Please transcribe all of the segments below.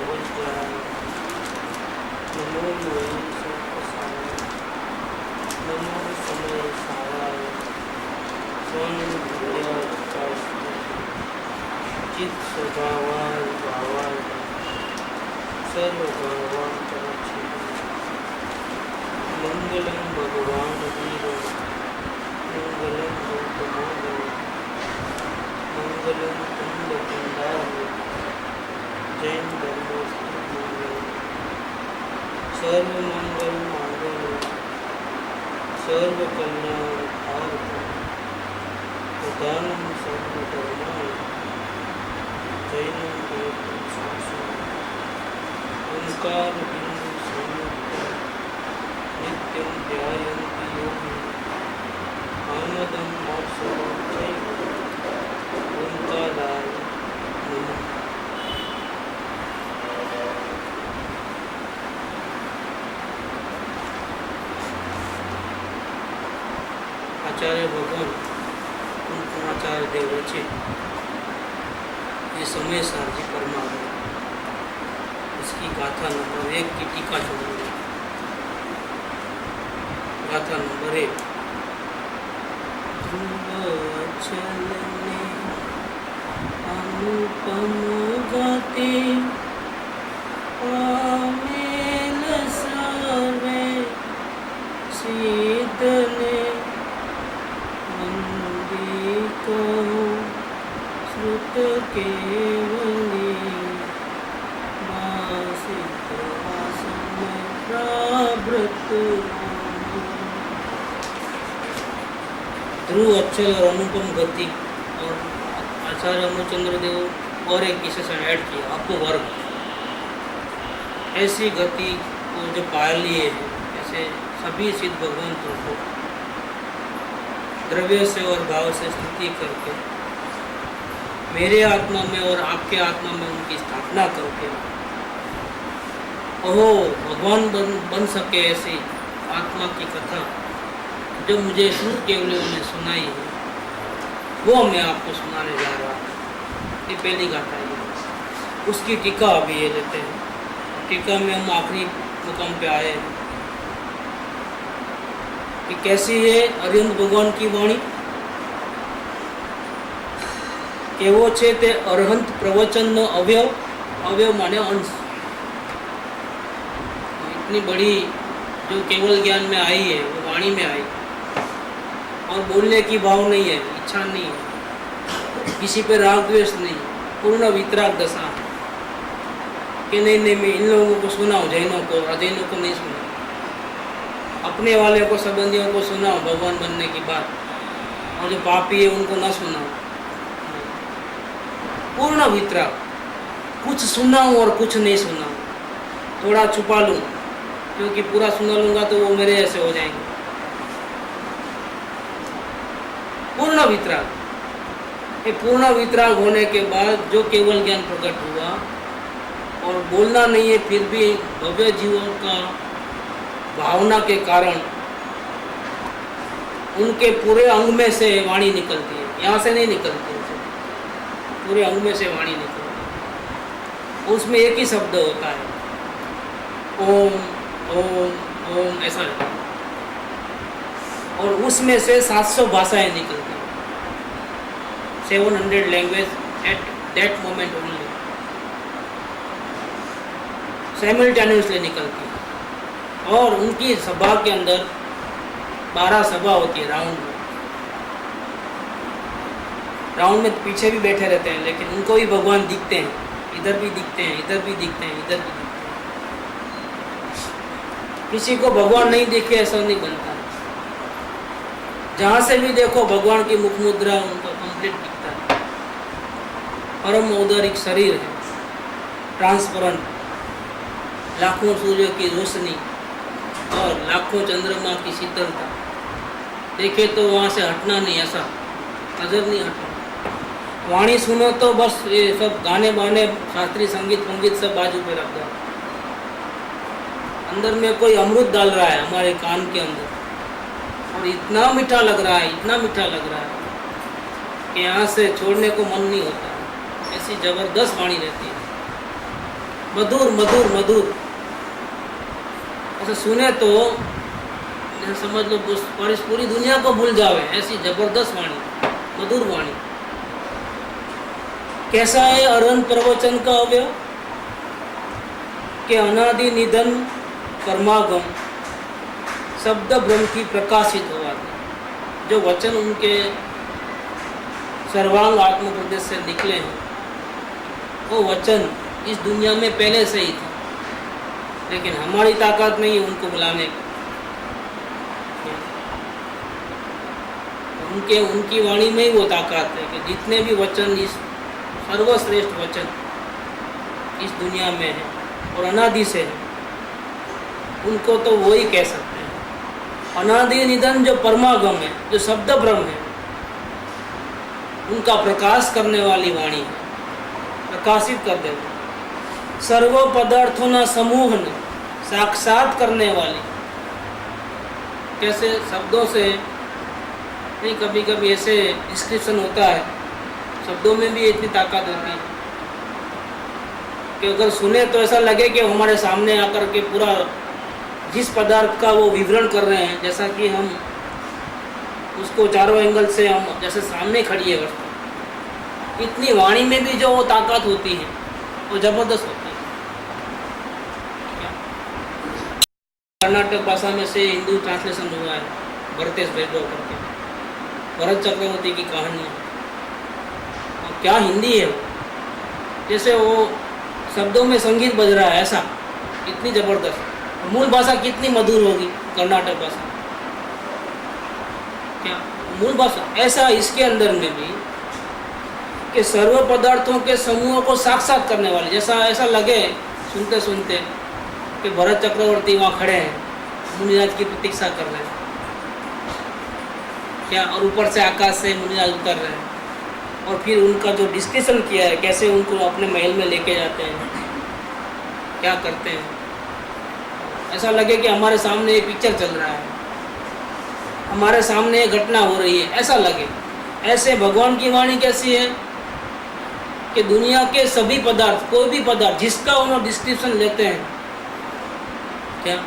वज्राय नमो वै सर्पसाय नमो समय साराय स्वनिर्भयास्ते चित् स्वभावाय भावाय सर्वभावान्तरक्षिणे मंगलम भगवान वीर मंगलम गौतमो मंगलम कुंडकुंडाय जैन धर्मोस्तु मंगल सर्वमंगल मांगल्ये सर्वकल्याण भारतम प्रधानम सर्वधर्माय जैनम देवं शासनम ओंकार बिंदु संयुक्त नित्यं ध्यायन्ति योगिनः आमदं मोक्षदं चैव ओंकाराय नमः। आचार्य भगवान आचार्य देव रचे ये समय सारजी परमात्मा इसकी गाथा नंबर 1 की टीका छोड़ी। गाथा नंबर 1 ध्रुवचलने अनुपम गति आमेल सर्वे सीदने वंदिको श्रुत केवली मासिक आसम प्रावृत। ध्रुव अचल और अनुपम गति और आचार्य अमरचंद्र देव और एक विशेषण ऐड किया आपको वर्ग ऐसी गति को जो पा लिए है ऐसे सभी सिद्ध भगवंतों को द्रव्य से और भाव से स्तुति करके मेरे आत्मा में और आपके आत्मा में उनकी स्थापना करके ओहो भगवान बन सके ऐसी आत्मा की कथा जो मुझे शुद्ध केवलियों ने सुनाई है वो मैं आपको सुनाने जा रहा हूँ। ये पहली गाथा है, उसकी टीका अभी ये लेते हैं। टीका में हम आखिरी मुकाम पे आए हैं कि कैसी है अरिहंत भगवान की वाणी केवो छे ते अरहंत प्रवचन नो अवयव अवयव माने अंश। इतनी बड़ी जो केवल ज्ञान में आई है वो वाणी में आई और बोलने की भाव नहीं है, इच्छा नहीं है, किसी पे राग द्वेष नहीं, पूर्ण वितराग दशा है कि नहीं मैं इन लोगों को सुनाऊं, जैनों को अजैनों को नहीं सुना, अपने वाले को संबंधियों को सुनाऊं भगवान बनने की बात और जो पापी है उनको ना सुनाऊं। पूर्ण वितराग, कुछ सुनाऊं और कुछ नहीं सुनाऊं, थोड़ा छुपा लूं क्योंकि पूरा सुना लूंगा तो वो मेरे ऐसे हो जाएंगे। पूर्ण वितराग, ये पूर्ण वितराग होने के बाद जो केवल ज्ञान प्रकट हुआ और बोलना नहीं है फिर भी भव्य जीवों का भावना के कारण उनके पूरे अंग में से वाणी निकलती है, यहाँ से नहीं निकलती है, पूरे अंग में से वाणी निकलती है। उसमें एक ही शब्द होता है ओम ओम ओम ऐसा है और उसमें से 700 भाषाएं निकलती हैं, 700 language at that moment only simultaneously निकलती है। और उनकी सभा के अंदर 12 सभा होती है राउंड में पीछे भी बैठे रहते हैं लेकिन उनको भी भगवान दिखते हैं, इधर भी दिखते हैं, इधर भी दिखते हैं, इधर भी दिखते हैं। किसी को भगवान नहीं दिखे ऐसा नहीं बनता, जहाँ से भी देखो भगवान की मुख मुद्रा उनको कंप्लीट दिखता है। परम औदारिक शरीर है, ट्रांसपेरेंट, लाखों सूर्य की रोशनी और लाखों चंद्रमा की शीतलता, देखे तो वहाँ से हटना नहीं, ऐसा नजर नहीं हटना। वाणी सुनो तो बस ये सब गाने बाने शास्त्रीय संगीत वंगीत सब बाजू पे रख दो, अंदर में कोई अमृत डाल रहा है हमारे कान के अंदर और इतना मीठा लग रहा है, इतना मीठा लग रहा है कि यहाँ से छोड़ने को मन नहीं होता। ऐसी जबरदस्त वाणी रहती है। मधुर मधुर मधुर, ऐसा सुने तो समझ लो पूरी दुनिया को भूल जावे, ऐसी जबरदस्त वाणी, मधुर वाणी। कैसा है अरहंत प्रवचन का अवयव के अनादि निधन परमागम शब्द ब्रह्म की प्रकाशित हुआ था। जो वचन उनके सर्वांग आत्म प्रदेश से निकले हैं, वो वचन इस दुनिया में पहले से ही था, लेकिन हमारी ताकत नहीं है उनको बुलाने की। उनकी वाणी में ही वो ताकत है कि जितने भी वचन, इस सर्वश्रेष्ठ वचन इस दुनिया में है और अनादि से है, उनको तो वो ही कह सकते हैं। अनादि निधन जो परमागम है, जो शब्द ब्रह्म है, उनका प्रकाश करने वाली वाणी है, प्रकाशित कर दे। सर्व पदार्थों ना समूह ने साक्षात करने वाली, कैसे शब्दों से नहीं, कभी कभी ऐसे डिस्क्रिप्शन होता है, शब्दों में भी इतनी ताकत होती है कि अगर सुने तो ऐसा लगे कि हमारे सामने आकर के पूरा जिस पदार्थ का वो विवरण कर रहे हैं, जैसा कि हम उसको चारों एंगल से हम जैसे सामने खड़ी है वस्तु। इतनी वाणी में भी जो वो ताकत होती है वो जबरदस्त होती है। कर्नाटक भाषा में से हिंदू ट्रांसलेशन हुआ है, भरतेश वैभव करके, भरत चक्रवर्ती की कहानी है। क्या हिंदी है वो, जैसे वो शब्दों में संगीत बज रहा है, ऐसा इतनी जबरदस्त। मूल भाषा कितनी मधुर होगी कर्नाटक भाषा, क्या मूल भाषा। ऐसा इसके अंदर में भी कि सर्व पदार्थों के समूहों को साक्षात करने वाले, जैसा ऐसा लगे सुनते सुनते कि भरत चक्रवर्ती वहाँ खड़े हैं, मुनिराज की प्रतीक्षा कर रहे हैं, क्या, और ऊपर से आकाश से मुनिराज उतर रहे हैं, और फिर उनका जो डिस्कशन किया है, कैसे उनको अपने महल में लेके जाते हैं, क्या करते हैं, ऐसा लगे कि हमारे सामने एक पिक्चर चल रहा है, हमारे सामने एक घटना हो रही है, ऐसा लगे। ऐसे भगवान की वाणी कैसी है कि दुनिया के सभी पदार्थ, कोई भी पदार्थ जिसका उन्होंने डिस्क्रिप्शन लेते हैं, क्या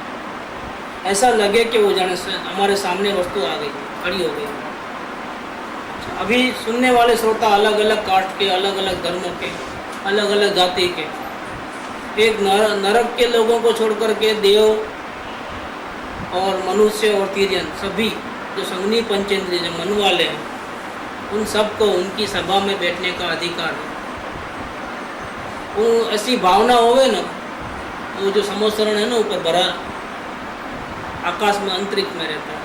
ऐसा लगे कि वो जाने से हमारे सामने वस्तु आ गई, खड़ी हो गई। अभी सुनने वाले श्रोता अलग अलग कास्ट के, अलग अलग धर्मों के, अलग अलग जाति के, एक नरक के लोगों को छोड़ करके देव और मनुष्य और तिर्यन सभी जो संगनी पंचेंद्रिय जो मन वाले हैं, उन सबको उनकी सभा में बैठने का अधिकार है। वो ऐसी भावना होवे ना, वो जो समोसरण है ना ऊपर भरा आकाश में, अंतरिक्ष में रहता है,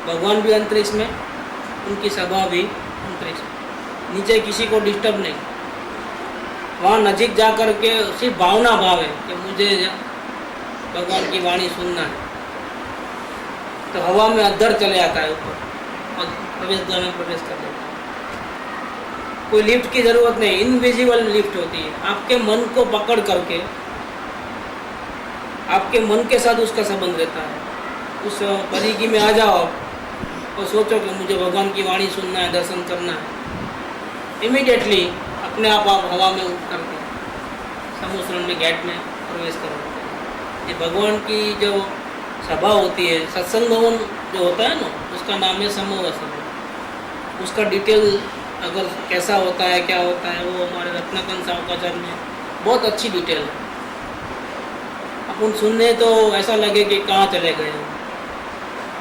भगवान भी अंतरिक्ष में, उनकी सभा भी अंतरिक्ष में, नीचे किसी को डिस्टर्ब नहीं। वहाँ नजीक जा कर के सिर्फ भावना भाव है कि मुझे भगवान की वाणी सुनना है, तो हवा में अद्धर चले आता है ऊपर और प्रवेश द्वार में प्रवेश कर देता है। कोई लिफ्ट की जरूरत नहीं, इनविजिबल लिफ्ट होती है। आपके मन को पकड़ करके आपके मन के साथ उसका संबंध रहता है। उस परिधि में आ जाओ और सोचो कि मुझे भगवान की वाणी सुनना है, दर्शन करना है, इमीडिएटली अपने आप हवा में उठ करके समुद्र में गेट में प्रवेश करो। ये भगवान की जो सभा होती है, सत्संग भवन जो होता है ना, उसका नाम है समूह सभा। उसका डिटेल अगर कैसा होता है, क्या होता है, वो हमारे रत्नाकंद सावकाचार्य में बहुत अच्छी डिटेल है। अपन सुनने तो ऐसा लगे कि कहाँ चले गए,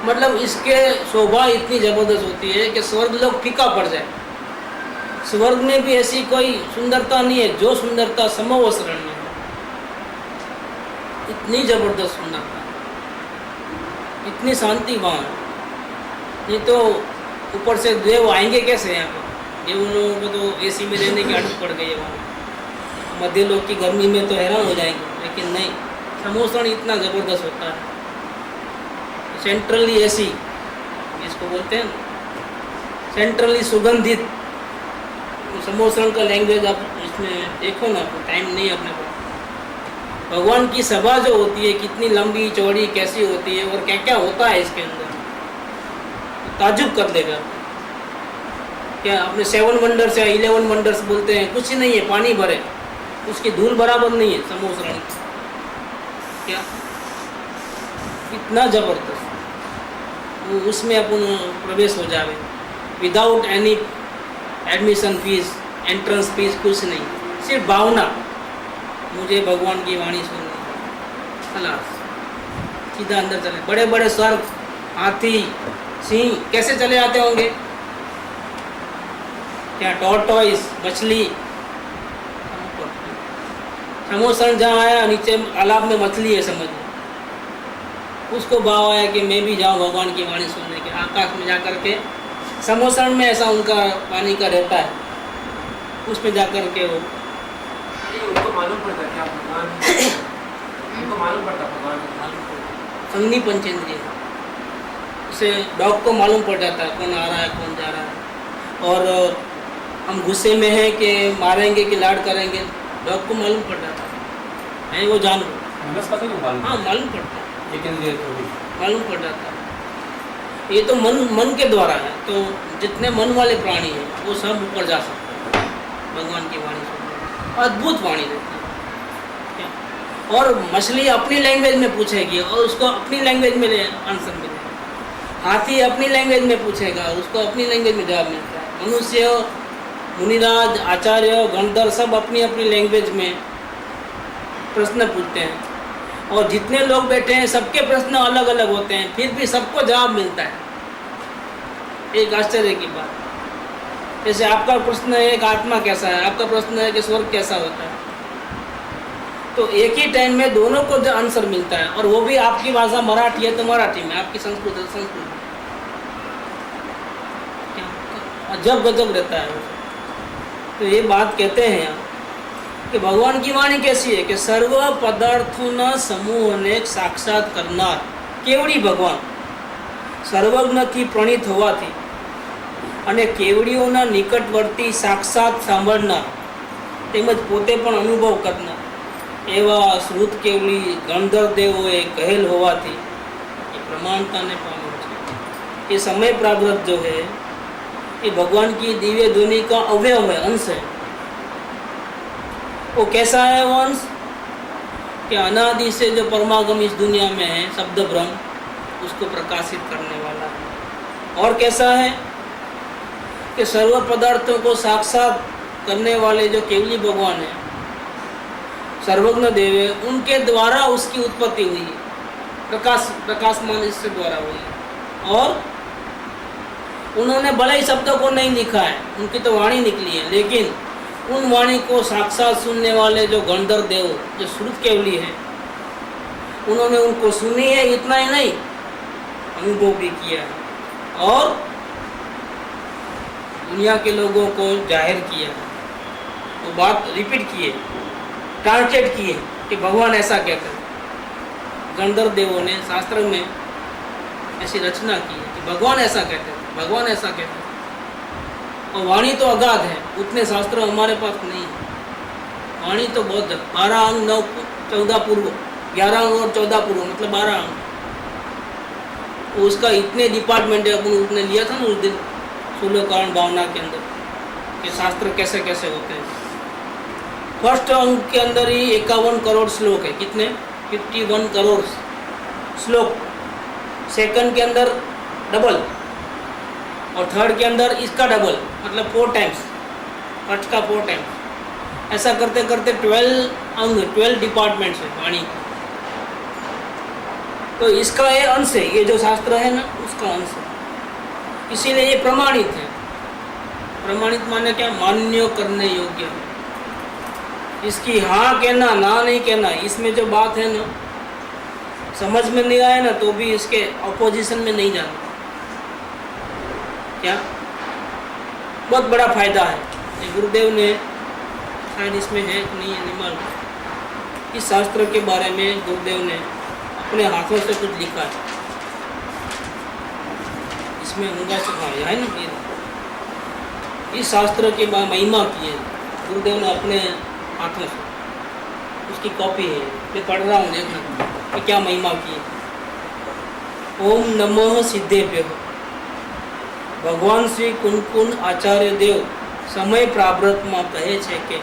मतलब इसके शोभा इतनी ज़बरदस्त होती है कि स्वर्ग लोग फीका पड़ जाए। स्वर्ग में भी ऐसी कोई सुंदरता नहीं है जो सुंदरता समूह शरण में है। इतनी ज़बरदस्त सुंदरता, इतनी शांति वहाँ। नहीं तो ऊपर से देव आएंगे कैसे यहाँ पर? देव लोगों को तो एसी में रहने की आदत पड़ गई है वहाँ, मध्य लोग की गर्मी में तो हैरान हो जाएंगे। लेकिन नहीं, समोसण इतना ज़बरदस्त होता है। सेंट्रली एसी इसको बोलते हैं, सेंट्रली सुगंधित समोसण का लैंग्वेज आप इसमें देखो ना, टाइम नहीं अपने पास। भगवान की सभा जो होती है कितनी लंबी चौड़ी कैसी होती है और क्या क्या होता है इसके अंदर, ताजुब कर देगा। क्या अपने 7 वंडर्स या 11 वंडर्स बोलते हैं, कुछ ही नहीं है, पानी भरे उसकी धूल बराबर नहीं है समूह शरण की। क्या इतना जबरदस्त, वो उसमें अपन प्रवेश हो जावे without any admission fees, entrance fees, कुछ नहीं, सिर्फ भावना मुझे भगवान की वाणी सुननी, खलास सीधा अंदर चले। बड़े बड़े सर्प, हाथी, सिंह कैसे चले आते होंगे, क्या टॉर्टोइस, मछली, समोसन जहाँ आया नीचे तालाब में मछली है समझ, उसको भाव आया कि मैं भी जाऊँ भगवान की वाणी सुनने के। आकाश में जाकर के समोसन में ऐसा उनका पानी का रहता है, उसमें जाकर के वो उनको मालूम पड़ता है क्या भगवान, उनको मालूम पड़ता भगवान, अग्नि पंचेंद्रिय, उसे डॉग को मालूम पड़ जाता है कौन आ रहा है कौन जा रहा है। और हम गुस्से में हैं कि मारेंगे कि लाड करेंगे, डॉग को मालूम पड़ जाता है वो जानवर, हाँ मालूम पड़ता है, मालूम पड़ जाता है। ये तो मन के द्वारा है, तो जितने मन वाले प्राणी हैं वो सब ऊपर जा सकते हैं भगवान की वाणी सुनने, अद्भुत वाणी रहती है। और मछली अपनी लैंग्वेज में पूछेगी और उसको अपनी लैंग्वेज में आंसर मिलेगा, हाथी अपनी लैंग्वेज में पूछेगा उसको अपनी लैंग्वेज में जवाब मिलता है, मनुष्य, मुनिराज, आचार्य, गणधर सब अपनी अपनी लैंग्वेज में प्रश्न पूछते हैं, और जितने लोग बैठे हैं सबके प्रश्न अलग अलग होते हैं, फिर भी सबको जवाब मिलता है। एक आश्चर्य की बात, जैसे आपका प्रश्न है कि आत्मा कैसा है, आपका प्रश्न है कि स्वर्ग कैसा होता है, तो एक ही टाइम में दोनों को जो आंसर मिलता है, और वो भी आपकी भाषा मराठी है तो मराठी में, आपकी संस्कृत है तो संस्कृत में, अजब गजब रहता है। तो ये बात कहते हैं यहाँ कि भगवान की वाणी कैसी है कि सर्व पदार्थों समूह ने साक्षात करनार केवड़ी भगवान સર્વજ્ઞથી પ્રણીત હોવાથી અને કેવડીઓના નિકટવર્તી સાક્ષાત સાંભળનાર તેમજ પોતે પણ અનુભવ કરનાર એવા શ્રુત કેવડી ગણધર દેવોએ કહેલ હોવાથી એ પ્રમાણતાને પામ્યો છે। ये समय प्रारब्ध जो है ये भगवान की दिव्य ध्वनि का अवयव है, अंश है। वो कैसा है वो अंश कि अनादि से जो परमागम इस दुनिया में है शब्द ब्रह्म, उसको प्रकाशित करने वाला है। और कैसा है कि सर्व पदार्थों को साक्षात करने वाले जो केवली भगवान है, सर्वज्ञ देव है, उनके द्वारा उसकी उत्पत्ति हुई है, प्रकाशमान इससे द्वारा हुई है। और उन्होंने बड़े ही शब्दों को नहीं लिखा है, उनकी तो वाणी निकली है, लेकिन उन वाणी को साक्षात सुनने वाले जो गणधर देव जो श्रुत केवली है, उन्होंने उनको सुनी है, इतना ही नहीं अनुभव भी किया है और दुनिया के लोगों को जाहिर किया है। तो बात रिपीट किए, ट्रांसलेट किए कि भगवान ऐसा कहते हैं। गणधर देवों ने शास्त्र में ऐसी रचना की है कि भगवान ऐसा कहते हैं, भगवान ऐसा कहते हैं। और वाणी तो अगाध है, उतने शास्त्र हमारे पास नहीं है। वाणी तो बहुत 12 अंग 9 14 पूर्व, 11 अंग और 14 पूर्व, मतलब 12 अंग। उसका इतने डिपार्टमेंट है, अपन उसने लिया था ना उस दिन 16 कारण भावना के अंदर कि शास्त्र कैसे कैसे होते हैं। फर्स्ट अंग के अंदर ही 51 करोड़ श्लोक है, कितने 51 करोड़ श्लोक। सेकंड के अंदर डबल और थर्ड के अंदर इसका डबल, मतलब 4 टाइम्स, फर्स्ट का 4 टाइम्स। ऐसा करते करते 12 अंग, 12 डिपार्टमेंट्स है वाणी। तो इसका ये अंश है, ये जो शास्त्र है ना उसका अंश है, इसीलिए ये प्रमाणित है। प्रमाणित माने क्या, मान्य करने योग्य है। इसकी हाँ कहना ना नहीं कहना, इसमें जो बात है ना समझ में नहीं आए ना तो भी इसके अपोजिशन में नहीं जाना, क्या बहुत बड़ा फायदा है। ये गुरुदेव ने शायद इसमें है कि नहीं है नहीं मालूम, इस शास्त्र के बारे में गुरुदेव ने अपने हाथों से कुछ लिखा है। इसमें उनका हाँ है ना, इस शास्त्र की महिमा की है गुरुदेव ने अपने हाथों से, उसकी कॉपी है, मैं पढ़ रहा हूँ, देखना कि क्या महिमा की है। ओम नमः सिद्धेभ्यो। भगवान श्री कुन कुन आचार्य देव समय प्रारब्ध में कहे छे के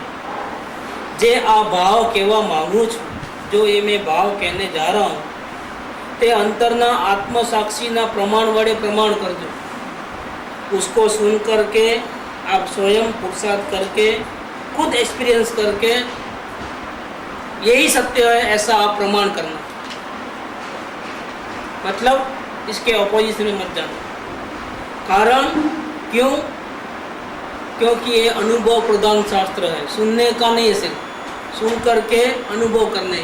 જે આ ભાવ કહેવા માગું છું, જો એ મેં ભાવ કહેને જા રહા હું, તે અંતરના आत्मसाक्षीના प्रमाण वड़े प्रमाण करजो। उसको सुन करके आप स्वयं पुरुषार्थ करके खुद एक्सपीरियंस करके यही सत्य है ऐसा आप प्रमाण करना, मतलब इसके ऑपोजिशन में मत जाना। कारण क्यों? क्योंकि ये अनुभव प्रधान शास्त्र है, सुनने का नहीं है, सिर्फ सुन करके अनुभव करने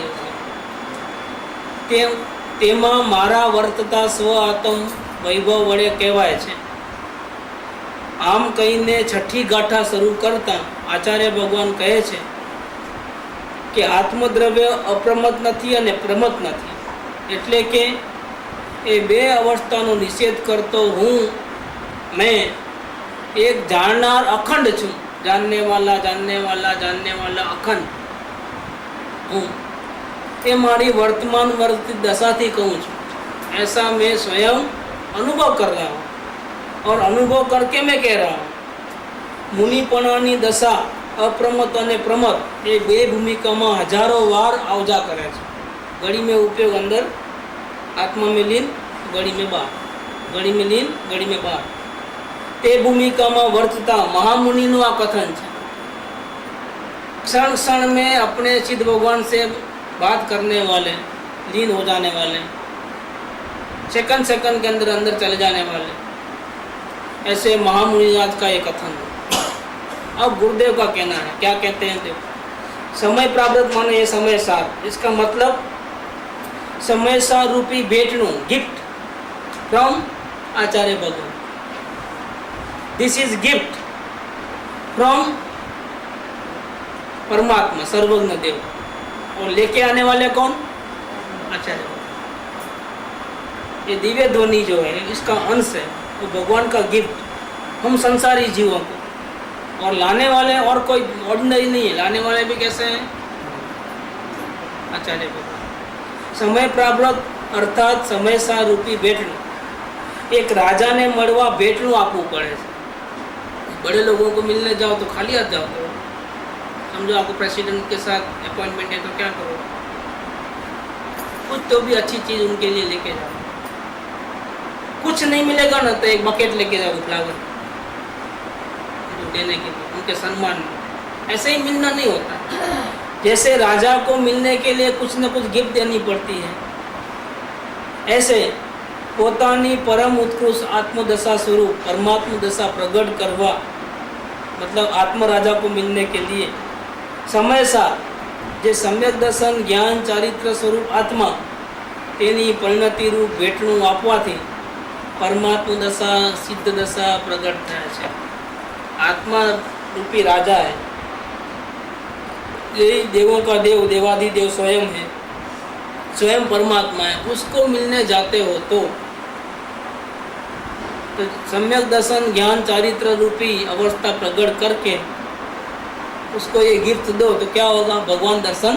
તેમાં મારા વર્તતા સ્વ આત્મ વૈભવ વડે કહેવાય છે। આમ કહીને છઠ્ઠી ગાથા શરૂ કરતા આચાર્ય ભગવાન કહે છે કે આત્મદ્રવ્ય અપ્રમત નથી અને પ્રમત નથી, એટલે કે એ બે અવસ્થાનો નિષેધ કરતો હું मैं एक जाननार अखंड छूँ, जानने वाला जानने वाला जानने वाला अखंड हूँ, ये मारी वर्तमान वर्तित दशा थी कहूँ छूँ, ऐसा मैं स्वयं अनुभव कर रहा हूँ और अनुभव करके मैं कह रहा हूँ। मुनिपणानी दशा अप्रमत और प्रमत ये बे भूमिका में हजारों वार आवजा करे छे। घड़ी में उपयोग अंदर आत्मा में लीन, घड़ी में बाहर, घड़ी में लीन, घड़ी में बाहर, ते भूमिका में वर्तता महामुनि आ कथन है। क्षण क्षण में अपने सिद्ध भगवान से बात करने वाले, लीन हो जाने वाले, सेकंड सेकंड के अंदर अंदर चले जाने वाले, ऐसे महामुनिराज का ये कथन है। अब गुरुदेव का कहना है, क्या कहते हैं देखो, समय प्राप्त माने ये समय सार, इसका मतलब समय सार रूपी भेटनु गिफ्ट फ्रॉम आचार्य भगवान। दिस इज गिफ्ट फ्रॉम परमात्मा सर्वज्ञ देव, और लेके आने वाले कौन? आचार्य भगवान। ये दिव्य ध्वनि जो है इसका अंश है, वो भगवान का गिफ्ट हम संसारी जीवों को, और लाने वाले और कोई ऑर्डिनरी नहीं है, लाने वाले भी कैसे हैं? आचार्य भगवान। समय प्राप्त अर्थात समय सा रूपी भेटनु, एक राजा ने मळवा भेटनु आपવું પડે છે। बड़े लोगों को मिलने जाओ तो खाली हाथ जाओ, समझो आपको प्रेसिडेंट के साथ अपॉइंटमेंट है तो क्या करो, कुछ तो भी अच्छी चीज़ उनके लिए लेके जाओ। कुछ नहीं मिलेगा ना तो एक बकेट लेके जाओ फ्लावर देने के लिए, उनके सम्मान में। ऐसे ही मिलना नहीं होता, जैसे राजा को मिलने के लिए कुछ न कुछ गिफ्ट देनी पड़ती है, ऐसे પોતાની પરમ उत्कृष्ट आत्मदशा स्वरूप परमात्मा दशा प्रकट करवा, मतलब आत्म राजा को मिलने के लिए समय सार जे सम्यक दर्शन ज्ञान चारित्र स्वरूप आत्मा तेनी परिणति रूप भेटणुं आपवाथी परमात्मा दशा सिद्ध दशा प्रकट थाय छे। आत्मा रूपी राजा है, यही देवों का देव देवाधिदेव स्वयं है, स्वयं परमात्मा है। उसको मिलने जाते हो तो सम्यक दर्शन ज्ञान चारित्र रूपी अवस्था प्रकट करके उसको ये गिफ्ट दो तो क्या होगा? भगवान दर्शन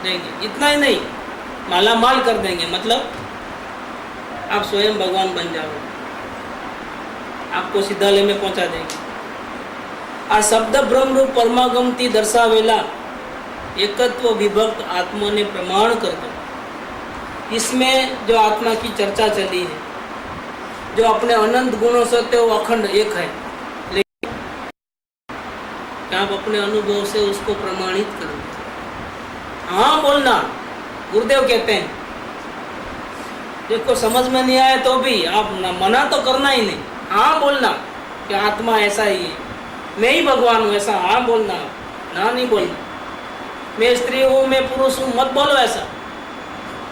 देंगे। इतना ही नहीं, माला माल कर देंगे, मतलब आप स्वयं भगवान बन जाओगे, आपको सिद्धालय में पहुंचा देंगे। आ शब्द ब्रह्म रूप परमागमती दर्शावेला एकत्व विभक्त आत्मा ने प्रमाण कर दो। इसमें जो आत्मा की चर्चा चली है, जो अपने अनंत गुणों से वो अखंड एक है, लेकिन आप अपने अनुभव से उसको प्रमाणित करो। हाँ बोलना, गुरुदेव कहते हैं, देखो समझ में नहीं आए तो भी आप मना तो करना ही नहीं, हाँ बोलना कि आत्मा ऐसा ही है, मैं ही भगवान हूँ, ऐसा हाँ बोलना, ना नहीं बोलना। मैं स्त्री हूँ, मैं पुरुष हूँ, मत बोलो ऐसा।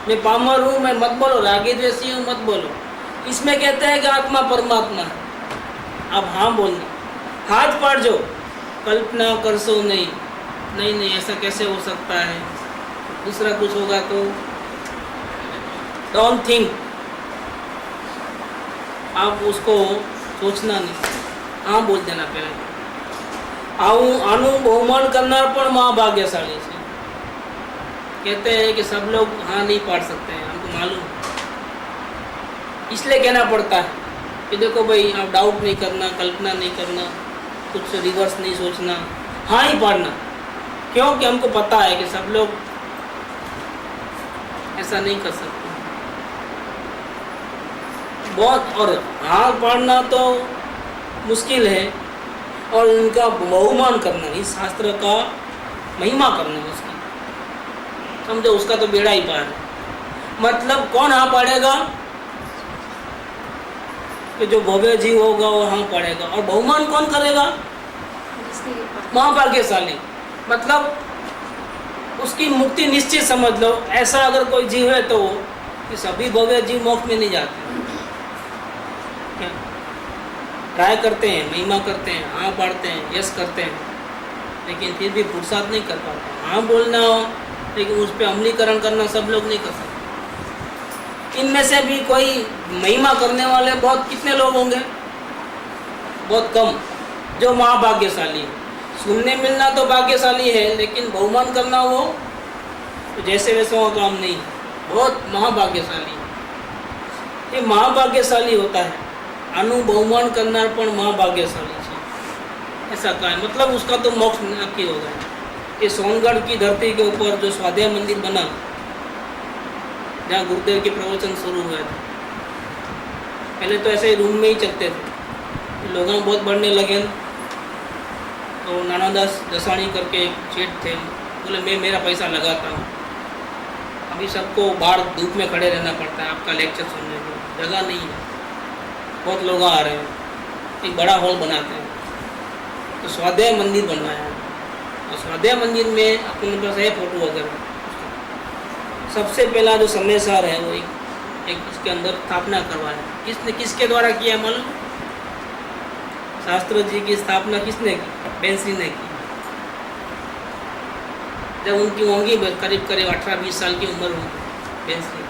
मैं पामर हूँ, मैं मत बोलो, रागी द्वेषी हूँ, मत बोलो। इसमें कहते हैं कि आत्मा परमात्मा है, अब हाँ बोलना। हाथ पाड़ जो कल्पना करसो नहीं, नहीं नहीं ऐसा कैसे हो सकता है, दूसरा कुछ होगा तो डोंट थिंक, आप उसको सोचना नहीं, हाँ बोल देना पहले। आनु बहुमान करना पण महाभाग्यशाली है। कहते हैं कि सब लोग हाँ नहीं पाड़ सकते हैं, हमको मालूम, इसलिए कहना पड़ता है कि देखो भाई आप डाउट नहीं करना, कल्पना नहीं करना, कुछ रिवर्स नहीं सोचना, हाँ ही पाड़ना। क्योंकि हमको पता है कि सब लोग ऐसा नहीं कर सकते बहुत, और हाथ पाड़ना तो मुश्किल है, और इनका बहुमान करना, इस शास्त्र का महिमा करना मुश्किल, समझो, उसका तो बेड़ा ही पार है। मतलब कौन हाँ पाड़ेगा? कि जो भव्य जीव होगा वो हाँ पाड़ेगा, और बहुमान कौन करेगा? महाभाग्यशाली। मतलब उसकी मुक्ति निश्चित समझ लो। ऐसा अगर कोई जीव है तो कि सभी भव्य जीव मोक्ष में नहीं जाते, क्या ट्राई करते हैं, महिमा करते हैं, हाँ पढ़ते हैं, यश करते हैं, लेकिन फिर भी पुरुषार्थ नहीं कर पाते। हाँ बोलना हो लेकिन उस पर अमलीकरण करना सब लोग नहीं कर सकते। इनमें से भी कोई महिमा करने वाले बहुत कितने लोग होंगे? बहुत कम, जो महाभाग्यशाली है। सुनने मिलना तो भाग्यशाली है, लेकिन बहुमान करना वो तो जैसे वैसे वो काम नहीं, बहुत महाभाग्यशाली है। ये महाभाग्यशाली होता है, बहुमान करना पण महाभाग्यशाली है, ऐसा कहा है। मतलब उसका तो मोक्ष नक्की हो गया। ये सोनगढ़ की धरती के ऊपर जो स्वाध्याय मंदिर बना, जहाँ गुरुदेव के प्रवचन शुरू हुए थे, पहले तो ऐसे रूम में ही चलते थे, लोग बहुत बढ़ने लगे। तो नानादास दसाणी करके एक सेठ थे, बोले मैं मेरा पैसा लगाता हूँ, अभी सबको बाहर धूप में खड़े रहना पड़ता है आपका लेक्चर सुनने को, जगह नहीं है, बहुत लोग आ रहे हैं, एक बड़ा हॉल बनाते हैं। तो स्वाध्याय मंदिर बनवाया है, और स्वाध्याय मंदिर में अपने पास है फोटो वगैरह। सबसे पहला जो समयसार है वो एक उसके अंदर स्थापना करवाया। किसने, किसके द्वारा किया मालूम? शास्त्र जी की स्थापना किसने की? बेंसी ने की। जब उनकी होंगी करीब 18-20 साल की उम्र होगी बेंसी,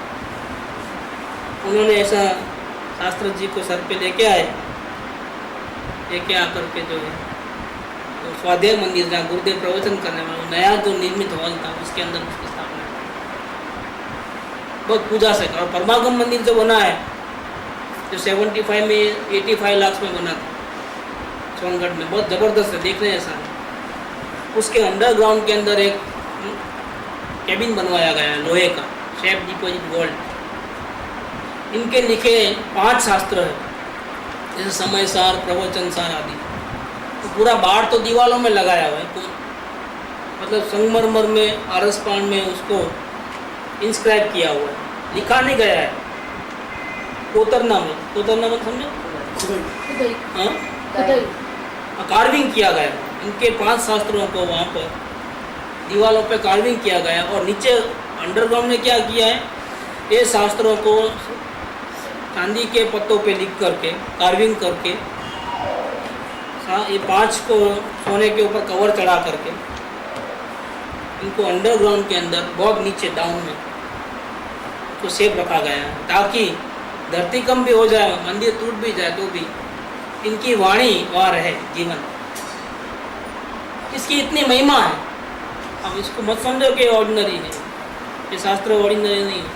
उन्होंने ऐसा शास्त्र जी को सर पे लेके आए, लेके आकर के जो है तो स्वाध्याय मंदिर जहाँ गुरुदेव प्रवचन करने वाला नया जो निर्मित हॉल था उसके अंदर उसकी स्थापना की। बहुत पूजा से। और परमागम मंदिर जो बना है, जो 75 में 85 लाख में बना था सोनगढ़ में, बहुत ज़बरदस्त है, देखने जैसा है। उसके अंडरग्राउंड के अंदर एक कैबिन बनवाया गया है लोहे का, शेप डिपोजिट गोल्ड। इनके लिखे 5 शास्त्र है, जैसे समयसार, प्रवचनसार आदि। तो पूरा बाढ़ तो दीवारों में लगाया हुआ है, तो मतलब संगमरमर में, आरसपान में उसको इंस्क्राइब किया हुआ है, लिखा नहीं गया है। कोतरना में समझो, हाँ, कार्विंग किया गया। इनके 5 शास्त्रों को वहाँ पर दीवारों पे कार्विंग किया गया, और नीचे अंडरग्राउंड में क्या किया है, ये शास्त्रों को चांदी के पत्तों पे लिख करके कार्विंग करके, ये 5 को सोने के ऊपर कवर चढ़ा करके इनको अंडरग्राउंड के अंदर बहुत नीचे डाउन में तो सेफ रखा गया है, ताकि धरती कम भी हो जाए, मंदिर टूट भी जाए तो भी इनकी वाणी वहाँ रहे जीवन। इसकी इतनी महिमा है। अब इसको मत समझो कि ऑर्डिनरी है, ये शास्त्र ऑर्डिनरी नहीं है,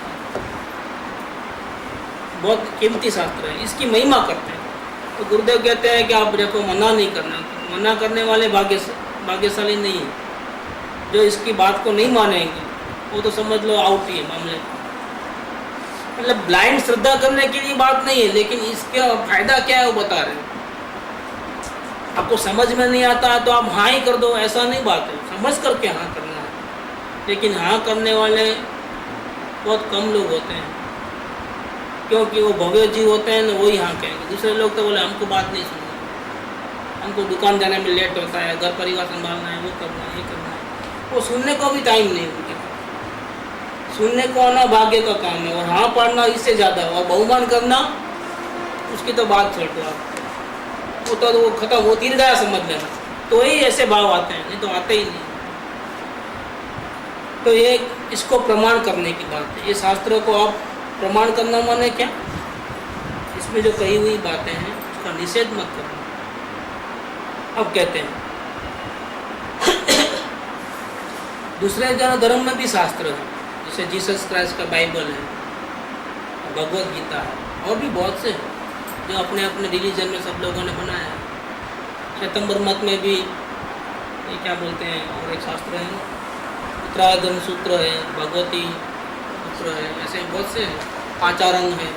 बहुत कीमती शास्त्र है, इसकी महिमा करते हैं। तो गुरुदेव कहते हैं कि आप देखो मना नहीं करना, मना करने वाले भाग्यशाली नहीं है। जो इसकी बात को नहीं मानेंगे वो तो समझ लो आउट ही है मामले। मतलब ब्लाइंड श्रद्धा करने के लिए बात नहीं है, लेकिन इसका फायदा क्या है वो बता रहे हैं। आपको समझ में नहीं आता है तो आप हाँ ही कर दो, ऐसा नहीं बात है, समझ करके हाँ करना है। लेकिन हाँ करने वाले बहुत कम लोग होते हैं, क्योंकि वो भव्य जीव होते हैं ना, वही हाँ कहेंगे। दूसरे लोग तो बोले हमको बात नहीं सुननी, हमको दुकान जाने में लेट होता है, घर परिवार संभालना है, वो करना है, ये करना है। वो सुनने को भी टाइम नहीं उनके, सुनने को आना भाग्य का काम है, और हाँ पढ़ना इससे ज़्यादा, और बहुमान करना उसकी तो बात छोड़ दो आप, वो तो वो खत्म, वो तीर गया समझ लेना। तो ही ऐसे भाव आते हैं, नहीं तो आते ही नहीं। तो ये इसको प्रमाण करने की बात है। ये शास्त्रों को आप प्रमाण करना माने क्या, इसमें जो कही हुई बातें हैं उसका निषेध मत करना। अब कहते हैं दूसरे धर्म में भी शास्त्र है, जैसे जीसस क्राइस्ट का बाइबल है, भगवत गीता है, और भी बहुत से हैं जो अपने अपने रिलीजन में सब लोगों ने बनाया है। श्वेतंबर मत में भी ये क्या बोलते हैं, और एक शास्त्र है उत्तराधर्म सूत्र है, भगवती सूत्र है, ऐसे बहुत से हैं, आचारंग है,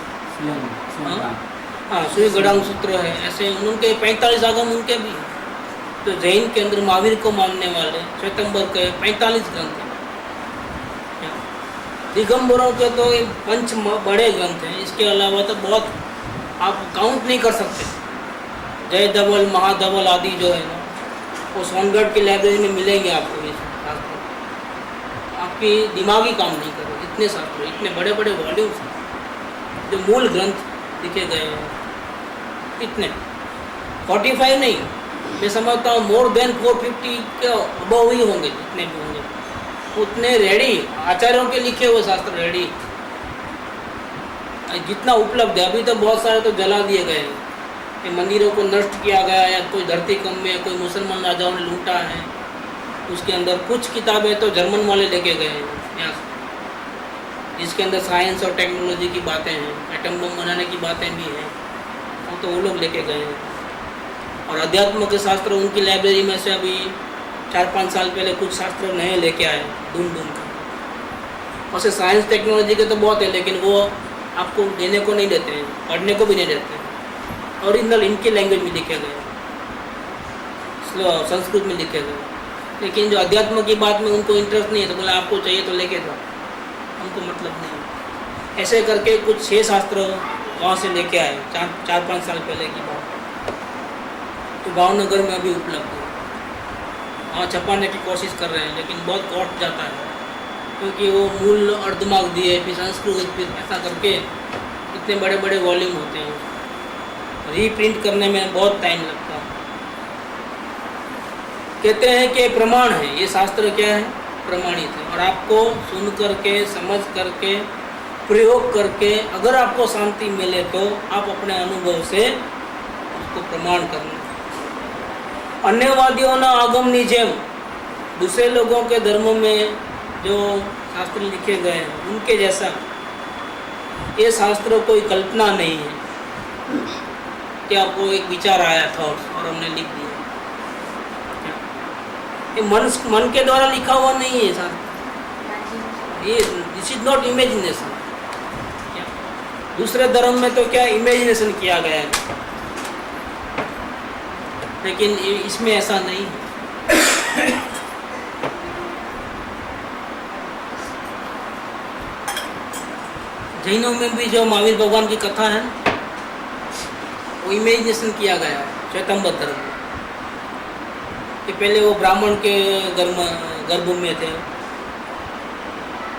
हाँ सूर्य गणांग सूत्र है, ऐसे उनके 45 आगम उनके भी। तो जैन के अंदर महावीर को मानने वाले श्वेतंबर के 45 ग्रंथ हैं। दिगंबरों के तो ये 5 बड़े ग्रंथ हैं, इसके अलावा तो बहुत आप काउंट नहीं कर सकते। जय धवल, महाधवल आदि जो है ना, वो सोनगढ़ की लाइब्रेरी में मिलेंगे आपको। ये शास्त्र आपकी दिमागी काम नहीं करो, इतने शास्त्र, इतने बड़े बड़े वॉल्यूम्स जो मूल ग्रंथ लिखे गए हैं, इतने 45 नहीं, मैं समझता हूँ मोर देन 450 के अबव ही होंगे, जितने भी होंगे उतने रेडी आचार्यों के लिखे हुए शास्त्र रेडी जितना उपलब्ध है। अभी तो बहुत सारे तो जला दिए गए हैं, ये मंदिरों को नष्ट किया गया, या कोई धरती कम में कोई मुसलमान राजाओं ने लूटा है। उसके अंदर कुछ किताबें तो जर्मन वाले लेके गए हैं यहाँ से, जिसके अंदर साइंस और टेक्नोलॉजी की बातें हैं, एटम बम बनाने की बातें भी हैं, वो तो वो लोग लेके गए हैं। और अध्यात्म के शास्त्र उनकी लाइब्रेरी में से अभी 4-5 साल पहले कुछ शास्त्र नए लेके आए ढूंढ कर। वैसे साइंस टेक्नोलॉजी के तो बहुत है, लेकिन वो आपको देने को नहीं देते हैं, पढ़ने को भी नहीं देते हैं। ओरिजिनल इनके लैंग्वेज में लिखे गए, संस्कृत में लिखे गए। लेकिन जो अध्यात्म की बात में उनको इंटरेस्ट नहीं है, तो बोला आपको चाहिए तो लेके जाओ, हमको मतलब नहीं। ऐसे करके कुछ 6 शास्त्र वहाँ से लेके आए 4-5 साल पहले की बात। तो भावनगर में अभी उपलब्ध है, वहाँ छपाने की कोशिश कर रहे हैं, लेकिन बहुत कॉस्ट जाता है, क्योंकि वो मूल अर्धमार्क दिए, फिर संस्कृत, फिर ऐसा करके इतने बड़े बड़े वॉल्यूम होते हैं, रीप्रिंट करने में बहुत टाइम लगता है। कहते हैं कि प्रमाण है, ये शास्त्र क्या है, प्रमाणित है, और आपको सुन करके, समझ करके, प्रयोग करके अगर आपको शांति मिले तो आप अपने अनुभव से उसको प्रमाण करना। अन्यवादियों ना आगम निजेम, दूसरे लोगों के धर्मों में जो शास्त्र लिखे गए हैं उनके जैसा ये शास्त्र कोई कल्पना नहीं है कि आपको एक विचार आया थॉट्स और हमने लिख दिया। ये मन के द्वारा लिखा हुआ नहीं है शास्त्र, ये दिस इज नॉट इमेजिनेशन। दूसरे धर्म में तो क्या इमेजिनेशन किया गया है, लेकिन इसमें ऐसा नहीं है। जैनों में भी जो महावीर भगवान की कथा है वो इमेजिनेशन किया गया है श्वेतंबर धर्म में, कि पहले वो ब्राह्मण के गर्भ में थे,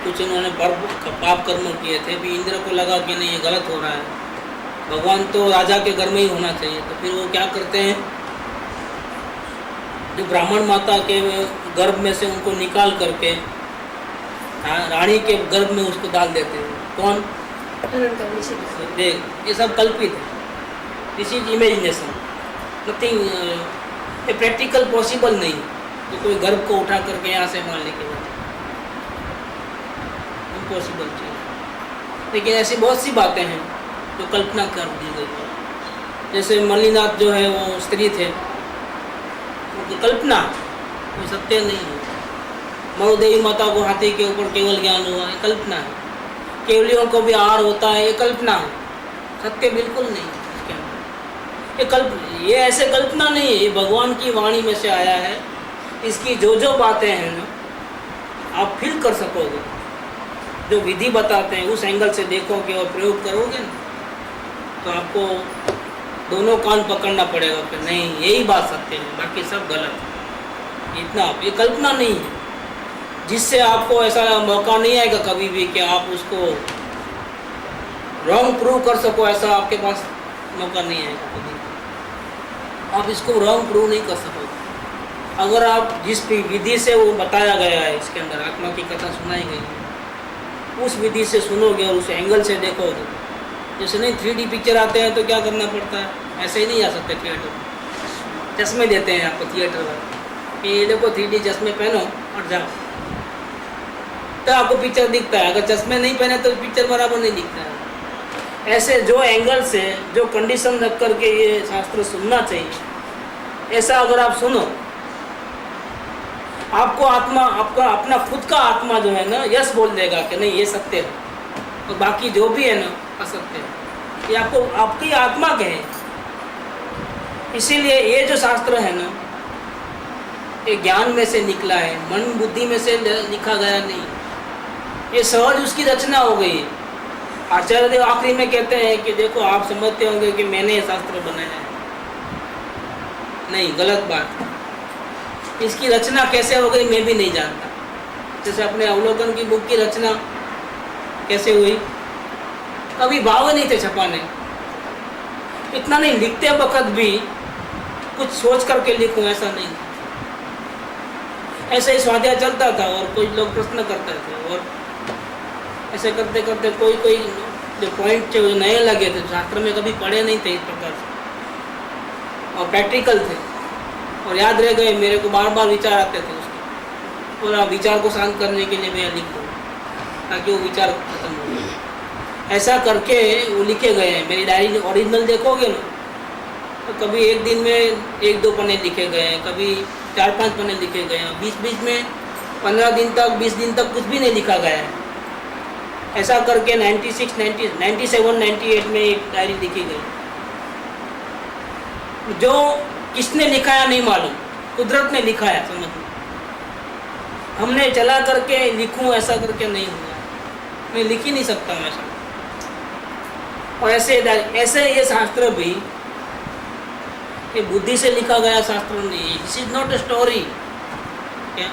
कुछ उन्होंने पाप कर्म किए थे, भी इंद्र को लगा कि नहीं ये गलत हो रहा है, भगवान तो राजा के घर में ही होना चाहिए। तो फिर वो क्या करते हैं, जो ब्राह्मण माता के गर्भ में से उनको निकाल करके रानी के गर्भ में उसको डाल देते हैं। कौन? देख, ये सब कल्पित है, दिस इज इमेजिनेशन, नथिंग ये प्रैक्टिकल पॉसिबल नहीं। तो कोई गर्भ को उठा करके यहाँ से वहाँ लेके जाए, इम्पॉसिबल चीज। लेकिन ऐसी बहुत सी बातें हैं जो कल्पना कर दी गई है। जैसे मल्लीनाथ जो है वो स्त्री थे, वो कल्पना, वो सत्य नहीं है। मरुदेवी माता को हाथी के ऊपर केवल ज्ञान हुआ, ये कल्पना है। केवलियों को भी आहार होता है, ये कल्पना है, सत्य बिल्कुल नहीं है इसके अंदर। ये ऐसे कल्पना नहीं है, ये भगवान की वाणी में से आया है। इसकी जो जो बातें हैं ना आप फील कर सकोगे, जो विधि बताते हैं उस एंगल से देखोगे और प्रयोग करोगे ना, तो आपको दोनों कान पकड़ना पड़ेगा कि नहीं यही बात सत्य है, बाकी सब गलत है। इतना ये कल्पना नहीं है, जिससे आपको ऐसा मौका नहीं आएगा कभी भी कि आप उसको रॉन्ग प्रूव कर सको, ऐसा आपके पास मौका नहीं आएगा कभी। आप इसको रॉन्ग प्रूव नहीं कर सकोगे अगर आप जिस भी विधि से वो बताया गया है, इसके अंदर आत्मा की कथा सुनाई गई है, उस विधि से सुनोगे और उस एंगल से देखोगे। जैसे नहीं 3D पिक्चर आते हैं तो क्या करना पड़ता है, ऐसे ही नहीं आ सकते थिएटर, चश्मे देते हैं आपको थिएटर वाले कि ये देखो 3D चश्मे पहनो और जाओ, तो आपको पिक्चर दिखता है। अगर चश्मे नहीं पहने तो पिक्चर बराबर नहीं दिखता है। ऐसे जो एंगल से, जो कंडीशन रख करके ये शास्त्र सुनना चाहिए, ऐसा अगर आप सुनो आपको आत्मा, आपका अपना खुद का आत्मा जो है ना यस बोल देगा कि नहीं ये सत्य है, और बाकी जो भी है ना असत्य है। ये आपको आपकी आत्मा कहे। इसीलिए ये जो शास्त्र है ना ये ज्ञान में से निकला है, मन बुद्धि में से लिखा गया नहीं। ये सहज उसकी रचना हो गई है। आचार्य देव आखिरी में कहते हैं कि देखो आप समझते होंगे कि मैंने ये शास्त्र बनाया है, नहीं, गलत बात। इसकी रचना कैसे हो गई मैं भी नहीं जानता। जैसे अपने अवलोकन की बुक की रचना कैसे हुई, कभी भाव नहीं थे छपाने, इतना नहीं, लिखते वक्त भी कुछ सोच करके लिखूं ऐसा नहीं, ऐसे ही स्वाध्याय चलता था और कोई लोग प्रश्न करते थे, और ऐसे करते करते कोई कोई जो पॉइंट थे नए लगे थे, शास्त्र में कभी पढ़े नहीं थे इस प्रकार से, और प्रैक्टिकल थे और याद रह गए। मेरे को बार बार विचार आते थे उसके, और विचार को शांत करने के लिए मैं लिख दूँ ताकि वो विचार खत्म हो जाए। ऐसा करके वो लिखे गए हैं। मेरी डायरी ओरिजिनल देखोगे ना तो कभी एक दिन में 1-2 पन्ने लिखे गए हैं, कभी 4-5 पन्ने लिखे गए हैं, बीच बीच में 15 दिन तक 20 दिन तक कुछ भी नहीं लिखा गया है। ऐसा करके 96, 97, 98 में एक डायरी लिखी गई। जो किसने लिखाया नहीं मालूम, कुदरत ने लिखाया, समझ लो। हमने चला करके लिखूं ऐसा करके नहीं हुआ, मैं लिख ही नहीं सकता हूँ ऐसा। और ऐसे ये शास्त्र भी ये बुद्धि से लिखा गया शास्त्र नहीं है। This is not a story, क्या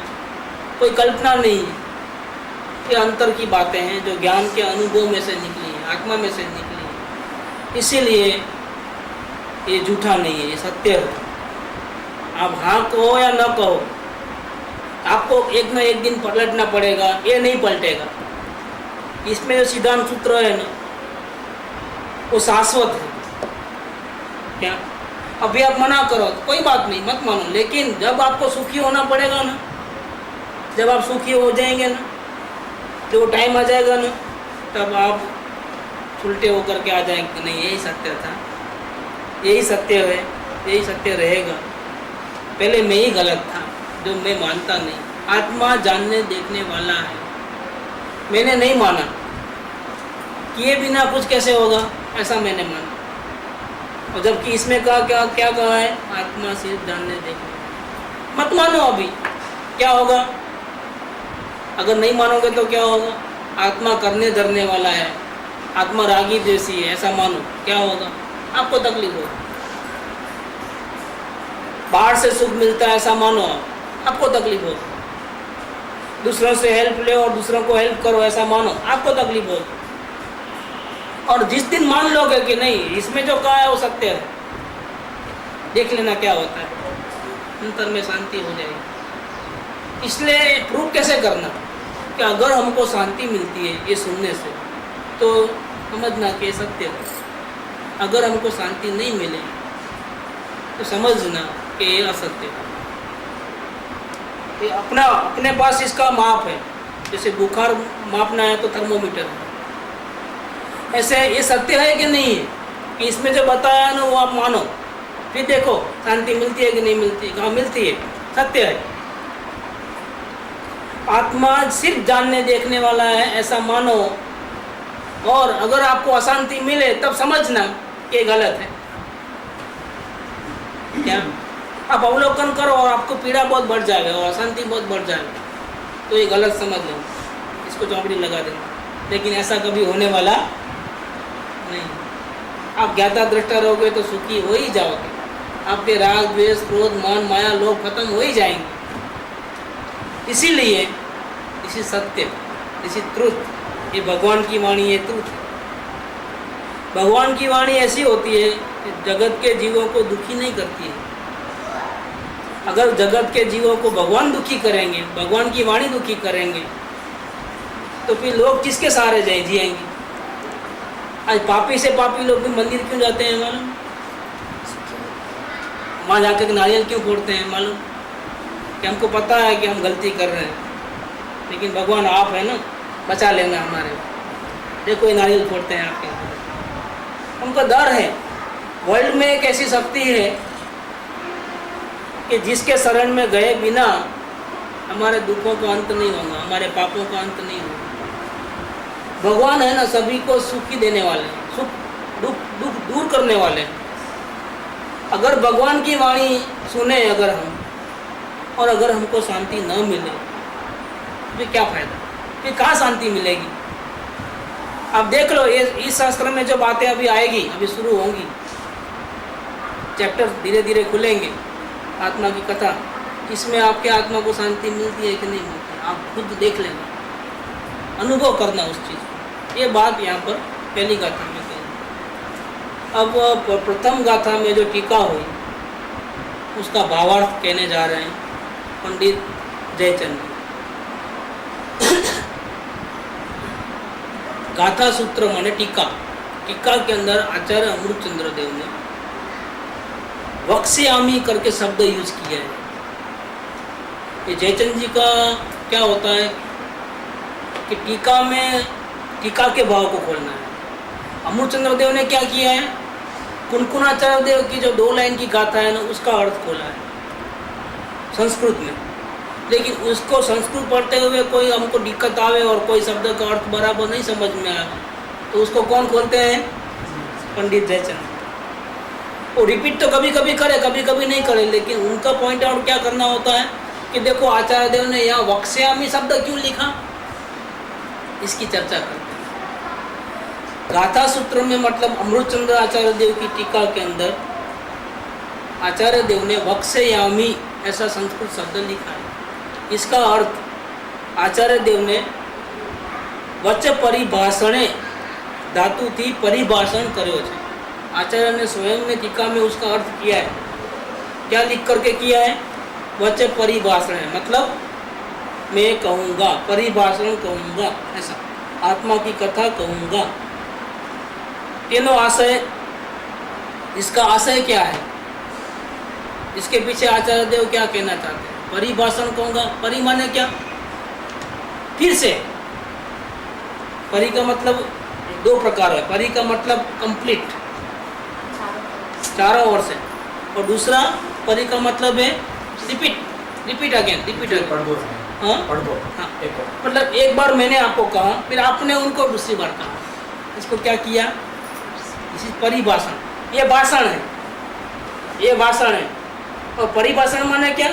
कोई कल्पना नहीं है, ये अंतर की बातें हैं जो ज्ञान के अनुभव में से निकली है, आत्मा में से निकली है। इसीलिए ये झूठा नहीं है, ये सत्य है। आप हाँ कहो या न कहो, आपको एक ना एक दिन पलटना पड़ेगा, ये नहीं पलटेगा। इसमें जो सिद्धांत सूत्र है ना वो शाश्वत है। क्या अभी आप मना करो तो कोई बात नहीं, मत मानो, लेकिन जब आपको सुखी होना पड़ेगा ना, जब आप सुखी हो जाएंगे ना, जो टाइम आ जाएगा ना, तब आप उल्टे होकर के आ जाएंगे कि नहीं यही सत्य था, यही सत्य है, यही सत्य रहेगा। पहले मैं ही गलत था जो मैं मानता नहीं। आत्मा जानने देखने वाला है, मैंने नहीं माना, किए बिना कुछ कैसे होगा ऐसा मैंने माना। और जबकि इसमें कहा क्या कहा है, आत्मा सिर्फ जानने देखने। मत मानो, अभी क्या होगा अगर नहीं मानोगे तो क्या होगा। आत्मा करने धरने वाला है, आत्मा रागी जैसी है ऐसा मानो, क्या होगा, आपको तकलीफ होगा। बाहर से सुख मिलता है ऐसा मानो, आपको तकलीफ होगा। दूसरों से हेल्प ले और दूसरों को हेल्प करो ऐसा मानो, आपको तकलीफ होगी। और जिस दिन मान लोगे कि नहीं इसमें जो कहा है वो सत्य है, देख लेना क्या होता है, अंतर में शांति हो जाएगी। इसलिए प्रूव कैसे करना कि अगर हमको शांति मिलती है ये सुनने से तो समझना कि ये सत्य है। अगर हमको शांति नहीं मिले तो समझना कि ये असत्य है। ये अपने पास इसका माप है। जैसे बुखार मापना है तो थर्मोमीटर है, ऐसे ये सत्य है कि नहीं है कि इसमें जो बताया है ना वो आप मानो, फिर देखो शांति मिलती है कि नहीं मिलती। कहाँ मिलती है, सत्य है। आत्मा सिर्फ जानने देखने वाला है ऐसा मानो, और अगर आपको अशांति मिले तब समझना कि गलत है। क्या आप अवलोकन करो और आपको पीड़ा बहुत बढ़ जाएगा और अशांति बहुत बढ़ जाएगा, तो ये गलत समझ लो, इसको चौकड़ी लगा देना। लेकिन ऐसा कभी होने वाला नहीं। आप ज्ञाता दृष्टा रहोगे तो सुखी हो ही जाओगे। आपके राग द्वेष क्रोध मान माया लोभ खत्म हो ही जाएंगे। इसीलिए इसी सत्य, इसी ट्रुथ, ये भगवान की वाणी, ये ट्रुथ है। भगवान की वाणी ऐसी होती है कि जगत के जीवों को दुखी नहीं करती है। अगर जगत के जीवों को भगवान दुखी करेंगे, भगवान की वाणी दुखी करेंगे, तो फिर लोग किसके सहारे जिएंगे। आज पापी से पापी लोग भी मंदिर क्यों जाते हैं मालूम, वहाँ जाकर नारियल क्यों फोड़ते हैं मालूम, कि हमको पता है कि हम गलती कर रहे हैं, लेकिन भगवान आप है ना, बचा लेना हमारे। देखो ये नारियल फोड़ते हैं आपके, उनको डर है। वर्ल्ड में एक ऐसी शक्ति है कि जिसके शरण में गए बिना हमारे दुखों का अंत नहीं होगा, हमारे पापों का अंत नहीं होगा। भगवान है ना सभी को सुखी देने वाले हैं, सुख दुख दुख दूर करने वाले हैं। अगर भगवान की वाणी सुने अगर हम, और अगर हमको शांति न मिले तो क्या फायदा, फिर कहाँ शांति मिलेगी। आप देख लो ये इस शास्त्र में जो बातें अभी आएगी, अभी शुरू होंगी, चैप्टर धीरे धीरे खुलेंगे, आत्मा की कथा, इसमें आपके आत्मा को शांति मिलती है कि नहीं मिलती है, आप खुद देख लेना, अनुभव करना उस चीज़ को। ये बात यहाँ पर पहली गाथा में कही। अब प्रथम गाथा में जो टीका हुई उसका भावार्थ कहने जा रहे हैं पंडित जयचंद। गाथा सूत्र माने टीका, टीका के अंदर आचार्य अमृतचंद्र देव ने वक्ष्यामि करके शब्द यूज किया है। ये जयचंद जी का क्या होता है कि टीका में टीका के भाव को खोलना है। अमृतचंद्र देव ने क्या किया है, कुनकुनाचार्य देव की जो 2 लाइन की गाथा है ना उसका अर्थ खोला है संस्कृत में। लेकिन उसको संस्कृत पढ़ते हुए कोई हमको दिक्कत आवे और कोई शब्द का अर्थ बराबर नहीं समझ में आए तो उसको कौन खोलते हैं, पंडित जयचंद। वो रिपीट तो कभी कभी करे कभी कभी नहीं करे, लेकिन उनका पॉइंट आउट क्या करना होता है कि देखो आचार्य देव ने यहाँ वक्ष्यामि शब्द क्यों लिखा, इसकी चर्चा करते हैं। गाथा सूत्र में मतलब अमृतचंद्र आचार्य देव की टीका के अंदर आचार्य देव ने वक्ष्यामि ऐसा संस्कृत शब्द लिखा है। इसका अर्थ आचार्य देव ने वच परिभाषणे धातु थी परिभाषण કર્યો છે। आचार्य ने स्वयं ने टीका में उसका अर्थ किया है। क्या लिख करके किया है, वच परिभाषण मतलब मैं कहूँगा, परिभाषण कहूँगा, ऐसा आत्मा की कथा कहूँगा। तेनो आशय, इसका आशय क्या है, इसके पीछे आचार्य देव क्या कहना चाहते हैं। परिभाषण कहूँगा, परि माने क्या, फिर से। परि का मतलब 2 प्रकार है, परि का मतलब कंप्लीट चारों ओर से, और दूसरा परि का मतलब है repeat, repeat again, repeat again. हाँ मतलब एक बार मैंने आपको कहा फिर आपने उनको दूसरी बार कहा, इसको क्या किया, इसी परिभाषण। ये भाषण है, ये भाषण है। और परिभाषण माने क्या,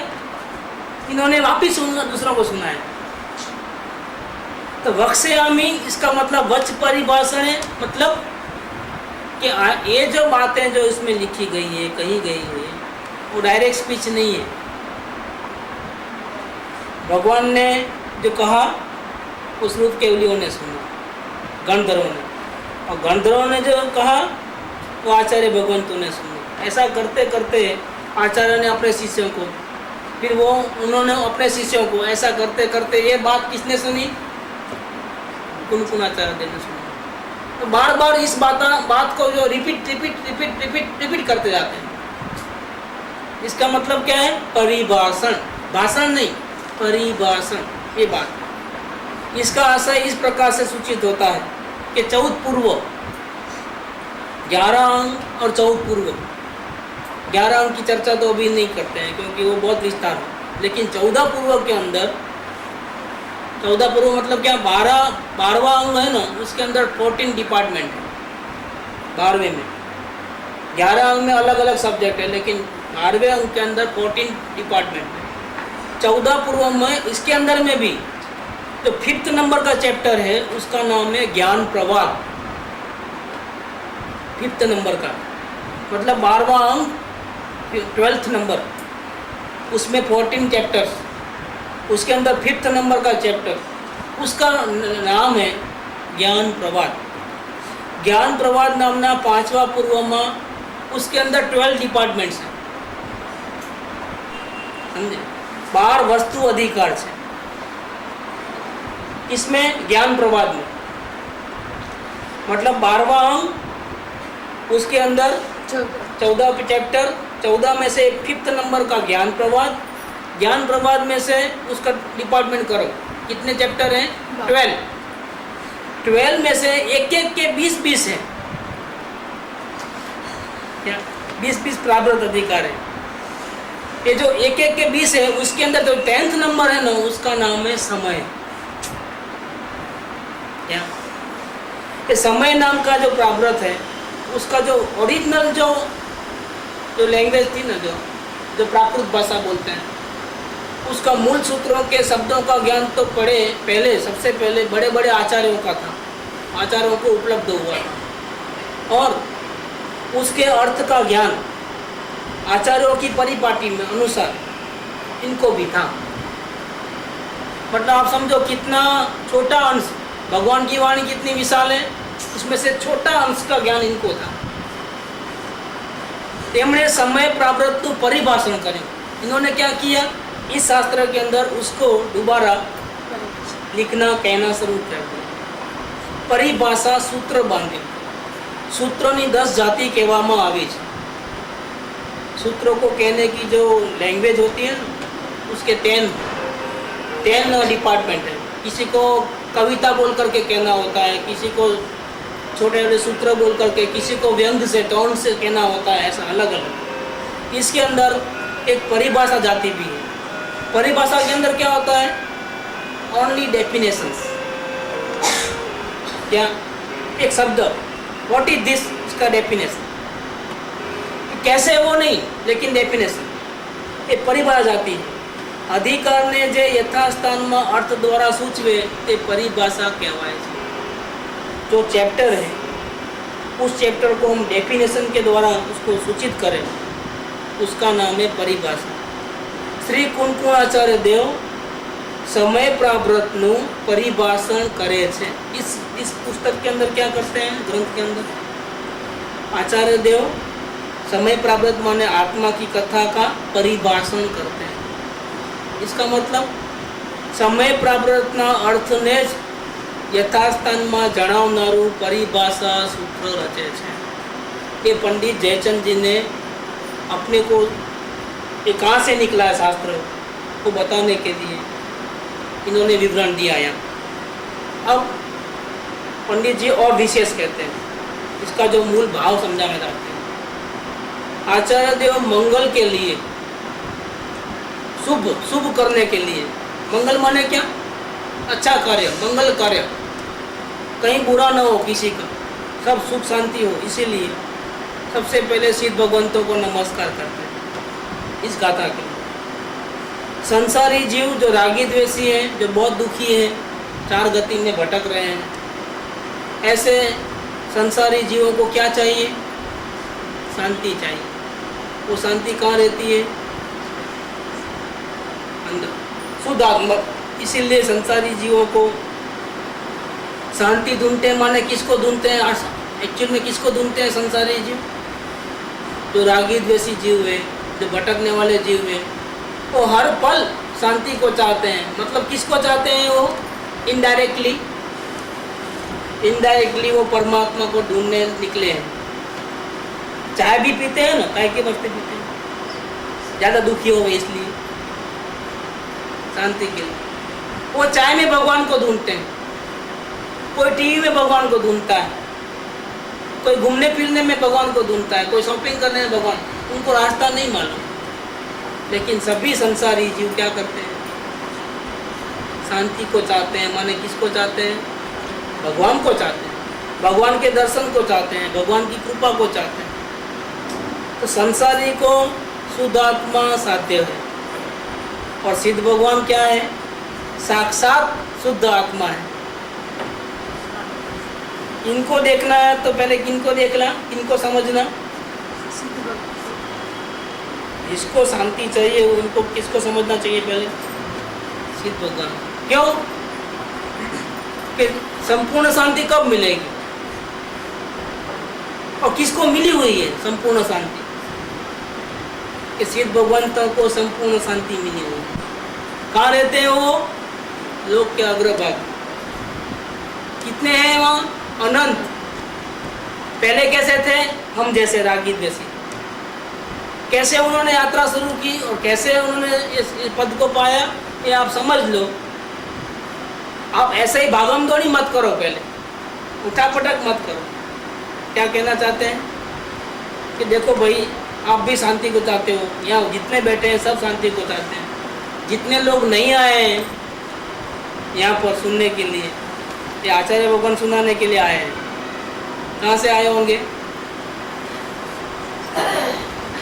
इन्होंने वापिस दूसरों को सुना है। तो वक्ष्यामि इसका मतलब वच परिभाषण है, मतलब कि ये जो बातें जो इसमें लिखी गई है, कही गई है, वो डायरेक्ट स्पीच नहीं है। भगवान ने जो कहा वो श्रुत केवलियों ने सुना, गंधर्वों ने, और गंधर्वों ने जो कहा वो आचार्य भगवंतों ने सुना। ऐसा करते करते आचार्य ने अपने शिष्यों को, फिर वो उन्होंने अपने शिष्यों को, ऐसा करते करते ये बात किसने सुनी, कुनकुनाचार्य देव ने सुनी। तो बार बार इस बात को जो repeat repeat repeat repeat repeat करते जाते हैं। इसका मतलब क्या है, परिभाषण, भाषण नहीं, परिभाषण, ये बात। इसका आशय इस प्रकार से सूचित होता है कि 14 पूर्व 11 अंक और 14 पूर्व। 11 अंक की चर्चा तो अभी नहीं करते हैं क्योंकि वो बहुत विस्तार है, लेकिन 14 पूर्व के अंदर, 14 पूर्व मतलब क्या, 12वां अंग है ना, उसके अंदर 14 डिपार्टमेंट है 12वें में। 11 अंग में अलग अलग सब्जेक्ट है, लेकिन 12वें अंग के अंदर 14 डिपार्टमेंट है। 14 पूर्व में इसके अंदर में भी जो 5th नंबर का चैप्टर है उसका नाम है ज्ञान प्रवाद। 5th नंबर का मतलब 12वां अंग, 12th नंबर, उसमें 14 चैप्टर्स, उसके अंदर 5th नंबर का चैप्टर, उसका नाम है ज्ञान प्रवाद। ज्ञान प्रवाद नामना 5वां पूर्व में, उसके अंदर 12 डिपार्टमेंट्स हैं, समझे, 12 वस्तु अधिकार है इसमें ज्ञान प्रवाद में। मतलब 12वां अंग, उसके अंदर 14 चैप्टर, 14 में से 5th नंबर का ज्ञान प्रवाद। ज्ञान प्रवाद में से उसका डिपार्टमेंट करो, कितने चैप्टर हैं, 12। 12 में से एक एक के 20-20 हैं, क्या 20-20 प्रारब्ध अधिकार है। ये जो एक एक के 20 है, उसके अंदर जो 10th नंबर है ना, उसका नाम है समय। क्या ये समय नाम का जो प्रावृत है, उसका जो ओरिजिनल जो लैंग्वेज थी ना, जो प्राकृत भाषा बोलते हैं, उसका मूल सूत्रों के शब्दों का ज्ञान तो पहले सबसे पहले बड़े बड़े आचार्यों का था, आचार्यों को उपलब्ध हुआ था। और उसके अर्थ का ज्ञान आचार्यों की परिपाटी में अनुसार इनको भी था। मतलब आप समझो कितना छोटा अंश, भगवान की वाणी कितनी विशाल है, उसमें से छोटा अंश का ज्ञान इनको था। તેમણે समय प्रावृत्तનું परिभाषण કર્યું। इन्होंने क्या किया, इस शास्त्र के अंदर उसको दोबारा लिखना कहना शुरू कर दिया। परिभाषा सूत्र बांधे, सूत्रों 10 जाति कहेवामां आवी छे। सूत्रों को कहने की जो लैंग्वेज होती है ना, उसके 10 डिपार्टमेंट है। किसी को कविता बोल करके कहना होता है, किसी को छोटे छोटे सूत्र बोल करके, किसी को व्यंग से टोन से कहना होता है, ऐसा अलग अलग। इसके अंदर एक परिभाषा जाति भी है। परिभाषा के अंदर क्या होता है, ओनली डेफिनेशंस। क्या एक शब्द, व्हाट इज दिस, इसका डेफिनेशन कैसे वो नहीं, लेकिन डेफिनेशन ये परिभाषा जाति है। अधिकार ने जे यथास्थान में अर्थ द्वारा सूचवे ते परिभाषा कहवाय छे। जो चैप्टर है, उस चैप्टर को हम डेफिनेशन के द्वारा उसको सूचित करें, उसका नाम है परिभाषा। श्री कुंकुणाचार्य देव समय प्रावृत्तनु परिभाषण करे छे। इस पुस्तक के अंदर क्या करते हैं, ग्रंथ के अंदर आचार्य देव समय प्रावृत्त माने आत्मा की कथा का परिभाषण करते हैं। इसका मतलब समय प्रावृत्तना अर्थ ने यथास्थान में जणावनारू परिभाषा सूत्र रचे छे। ये पंडित जयचंद जी ने अपने को ये कहाँ से निकला है शास्त्र को बताने के लिए इन्होंने विवरण दिया यहाँ। अब पंडित जी और विशेष कहते हैं, इसका जो मूल भाव समझाना चाहते हैं। आचार्य देव मंगल के लिए, शुभ करने के लिए, मंगल माने क्या, अच्छा कार्य, मंगल कार्य, कहीं बुरा ना हो किसी का, सब सुख शांति हो, इसीलिए सबसे पहले सिद्ध भगवंतों को नमस्कार करते हैं इस गाथा के। संसारी जीव जो रागी द्वेषी हैं, जो बहुत दुखी हैं, 4 गति में भटक रहे हैं, ऐसे संसारी जीवों को क्या चाहिए, शांति चाहिए। वो शांति कहाँ रहती है, अंदर, शुद्ध आत्मा। इसीलिए संसारी जीवों को शांति ढूंढते हैं। माने किसको ढूंढते हैं, एक्चुअल में किसको ढूंढते हैं संसारी जीव, जो रागी द्वेषी जीव है, जो भटकने वाले जीव है, वो हर पल शांति को चाहते हैं। मतलब किसको चाहते हैं, वो इनडायरेक्टली वो परमात्मा को ढूंढने निकले हैं। चाय भी पीते हैं ना, काय के वास्ते पीते हैं, ज़्यादा दुखी हो गए इसलिए, शांति के लिए। वो चाय में भगवान को ढूंढते हैं, कोई टीवी में भगवान को ढूंढता है, कोई घूमने फिरने में भगवान को ढूंढता है, कोई शॉपिंग करने में भगवान, उनको रास्ता नहीं मालूम। लेकिन सभी संसारी जीव क्या करते हैं, शांति को चाहते हैं। माने किसको चाहते हैं, भगवान को चाहते हैं, भगवान के दर्शन को चाहते हैं, भगवान की कृपा को चाहते हैं। तो संसारी को शुद्ध आत्मा साध्य है, और सिद्ध भगवान क्या है, साक्षात शुद्ध आत्मा है। इनको देखना है तो पहले किनको देखना, किनको समझना, जिसको शांति चाहिए उनको किसको समझना चाहिए, पहले सिद्ध भगवान। क्यों कि संपूर्ण शांति कब मिलेगी, और किसको मिली हुई है संपूर्ण शांति, कि सिद्ध भगवंतों को संपूर्ण शांति मिली हुई है। कहाँ रहते हैं वो, लोक के अग्रभाग। कितने हैं वहाँ, अनंत। पहले कैसे थे, हम जैसे रागी द्वेषी। कैसे उन्होंने यात्रा शुरू की और कैसे उन्होंने इस पद को पाया, ये आप समझ लो। आप ऐसे ही भागम दौड़ी मत करो, पहले उठा पटक मत करो। क्या कहना चाहते हैं कि देखो भाई, आप भी शांति को चाहते हो, यहाँ जितने बैठे हैं सब शांति को चाहते हैं। जितने लोग नहीं आए हैं यहाँ पर सुनने के लिए, ये आचार्य भगवान सुनाने के लिए आए हैं, कहाँ से आए होंगे?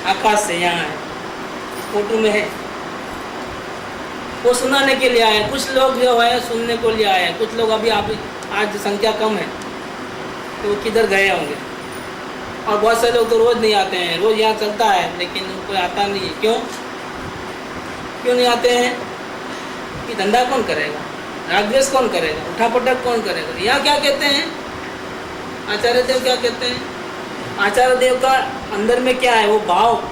आकाश से यहाँ है, फोटो में है। वो सुनाने के लिए आए हैं। कुछ लोग जो है सुनने को लिए आए हैं, कुछ लोग अभी आज संख्या कम है तो वो किधर गए होंगे। और बहुत से लोग तो रोज़ नहीं आते हैं, रोज़ यहाँ चलता है लेकिन कोई आता नहीं है। क्यों नहीं आते हैं? कि धंधा कौन करेगा, रागद्वेष कौन करेगा, उठापटक कौन करेगा। यहाँ क्या कहते हैं आचार्य देव, क्या कहते हैं? आचार्य देव का अंदर में क्या है, वो भाव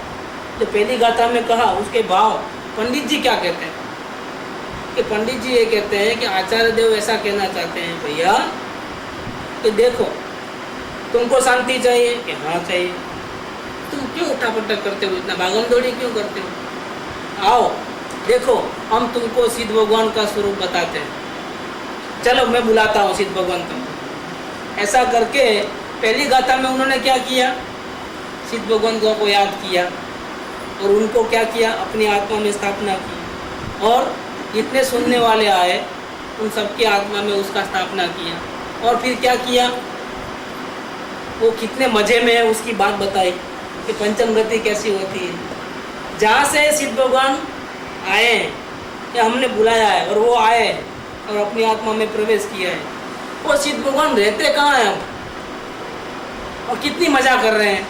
जो पहली गाथा में कहा, उसके भाव पंडित जी क्या कहते हैं? कि पंडित जी ये कहते हैं कि आचार्य देव ऐसा कहना चाहते हैं, भैया कि देखो तुमको शांति चाहिए कि हाँ चाहिए, तुम क्यों उठापटक करते हो, इतना भागम दौड़ी क्यों करते हो? आओ देखो हम तुमको सिद्ध भगवान का स्वरूप बताते हैं, चलो मैं बुलाता हूँ सिद्ध भगवान तुमको। ऐसा करके पहली गाथा में उन्होंने क्या किया, सिद्ध भगवान को याद किया और उनको क्या किया, अपनी आत्मा में स्थापना की। और जितने सुनने वाले आए उन सबकी आत्मा में उसका स्थापना किया। और फिर क्या किया, वो कितने मज़े में है उसकी बात बताई कि पंचम गति कैसी होती है। जहाँ से सिद्ध भगवान आए हैं या हमने बुलाया है और वो आए और अपनी आत्मा में प्रवेश किया है, वो सिद्ध भगवान रहते कहाँ हैं हम और कितनी मज़ा कर रहे हैं,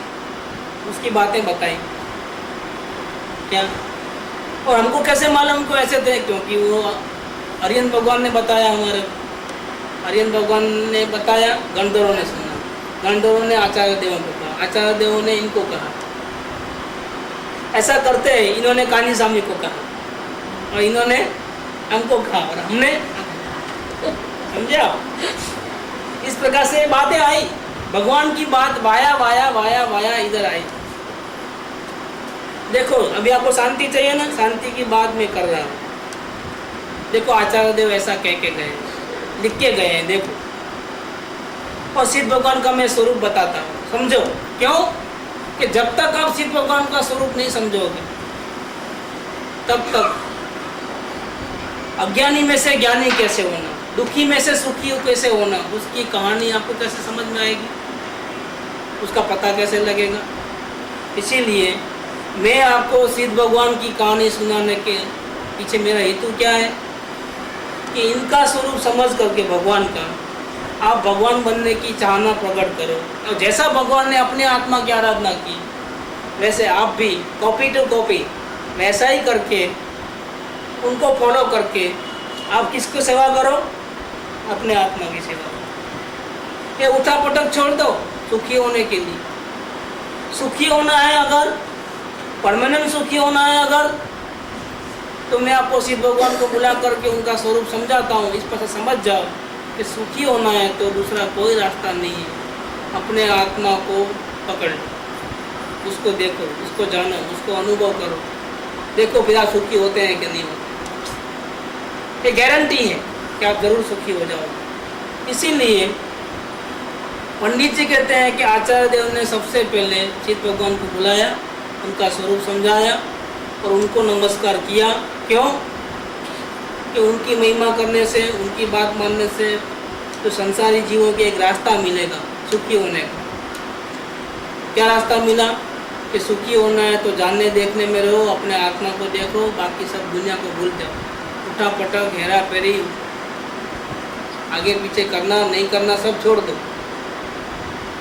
उसकी बातें बताई क्या। और हमको कैसे मालूम, हमको ऐसे थे क्योंकि वो हरियन भगवान ने बताया, हमारे हरियन भगवान ने बताया, गणधरों ने सुना, गणधरों ने आचार्य देवों को कहा, आचार्य देवों ने इनको कहा। ऐसा करते इन्होंने कानी स्वामी को कहा और इन्होंने हमको कहा और हमने, समझा? इस प्रकार से बातें आई, भगवान की बात वाया वाया वाया वाया इधर आई। देखो अभी आपको शांति चाहिए ना, शांति की बात मैं कर रहा हूँ। देखो आचार्य देव ऐसा कह के गए, लिख के गए हैं, देखो। और सिद्ध भगवान का मैं स्वरूप बताता हूँ, समझो। क्यों? कि जब तक आप सिद्ध भगवान का स्वरूप नहीं समझोगे तब तक अज्ञानी में से ज्ञानी कैसे होना, दुखी में से सुखी कैसे होना, उसकी कहानी आपको कैसे समझ में आएगी, उसका पता कैसे लगेगा। इसीलिए मैं आपको सिद्ध भगवान की कहानी सुनाने के पीछे मेरा हेतु क्या है कि इनका स्वरूप समझ करके भगवान का आप भगवान बनने की चाहना प्रकट करो। और जैसा भगवान ने अपने आत्मा की आराधना की वैसे आप भी कॉपी टू कॉपी वैसा ही करके उनको फॉलो करके आप किसको सेवा करो, अपने आत्मा की सेवा करो। ये उठापटक छोड़ दो सुखी होने के लिए। सुखी होना है अगर, परमानेंट सुखी होना है अगर, तो मैं आपको सिद्ध भगवान को बुला करके उनका स्वरूप समझाता हूँ। इस पर समझ जाओ कि सुखी होना है तो दूसरा कोई रास्ता नहीं है। अपने आत्मा को पकड़ लो, उसको देखो, उसको जानो, उसको अनुभव करो, देखो फिर आप सुखी होते हैं कि नहीं होते। ये गारंटी है कि आप जरूर सुखी हो जाओगे। इसीलिए पंडित जी कहते हैं कि आचार्य देव ने सबसे पहले सिद्ध भगवान को बुलाया, उनका स्वरूप समझाया और उनको नमस्कार किया। क्यों? कि उनकी महिमा करने से, उनकी बात मानने से तो संसारी जीवों के एक रास्ता मिलेगा सुखी होने का। क्या रास्ता मिला? कि सुखी होना है तो जानने देखने में रहो, अपने आत्मा को देखो, बाकी सब दुनिया को भूल जाओ। उठा पटक, हेरा फेरी, आगे पीछे करना नहीं करना सब छोड़ दो।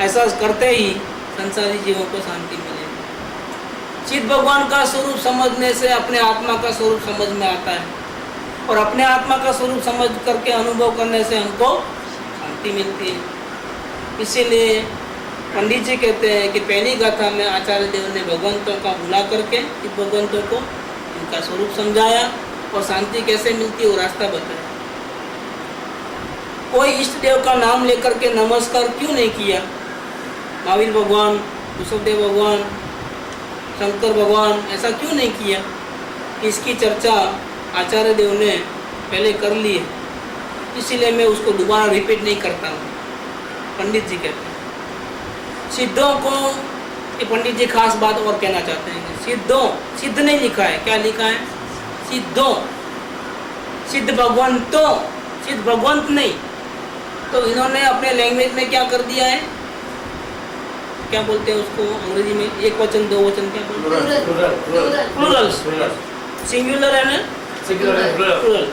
ऐसा करते ही संसारी जीवों को शांति मिलेगी। सिद्ध भगवान का स्वरूप समझने से अपने आत्मा का स्वरूप समझ में आता है और अपने आत्मा का स्वरूप समझ करके अनुभव करने से हमको शांति मिलती है। इसीलिए पंडित जी कहते हैं कि पहली गाथा में आचार्य देव ने भगवंतों का बुला करके इस भगवंतों को इनका स्वरूप समझाया और शांति कैसे मिलती है वो रास्ता बताया। कोई इष्ट देव का नाम लेकर के नमस्कार क्यों नहीं किया? महावीर भगवान, ऋषभदेव भगवान, शंकर भगवान, ऐसा क्यों नहीं किया? इसकी चर्चा आचार्य देव ने पहले कर ली है, इसीलिए मैं उसको दोबारा रिपीट नहीं करता हूँ। पंडित जी कहते हैं सिद्धों को ये पंडित जी खास बात और कहना चाहते हैं कि सिद्धों, सिद्ध नहीं लिखा है, क्या लिखा है? सिद्धों, सिद्ध भगवंतों, सिद्ध भगवंत नहीं। तो इन्होंने अपने लैंग्वेज में क्या कर दिया है, क्या बोलते हैं उसको अंग्रेजी में, एक वचन दो वचन क्या बोलते हैं? प्लूरल्स, सिंगुलर है ना, प्लूरल।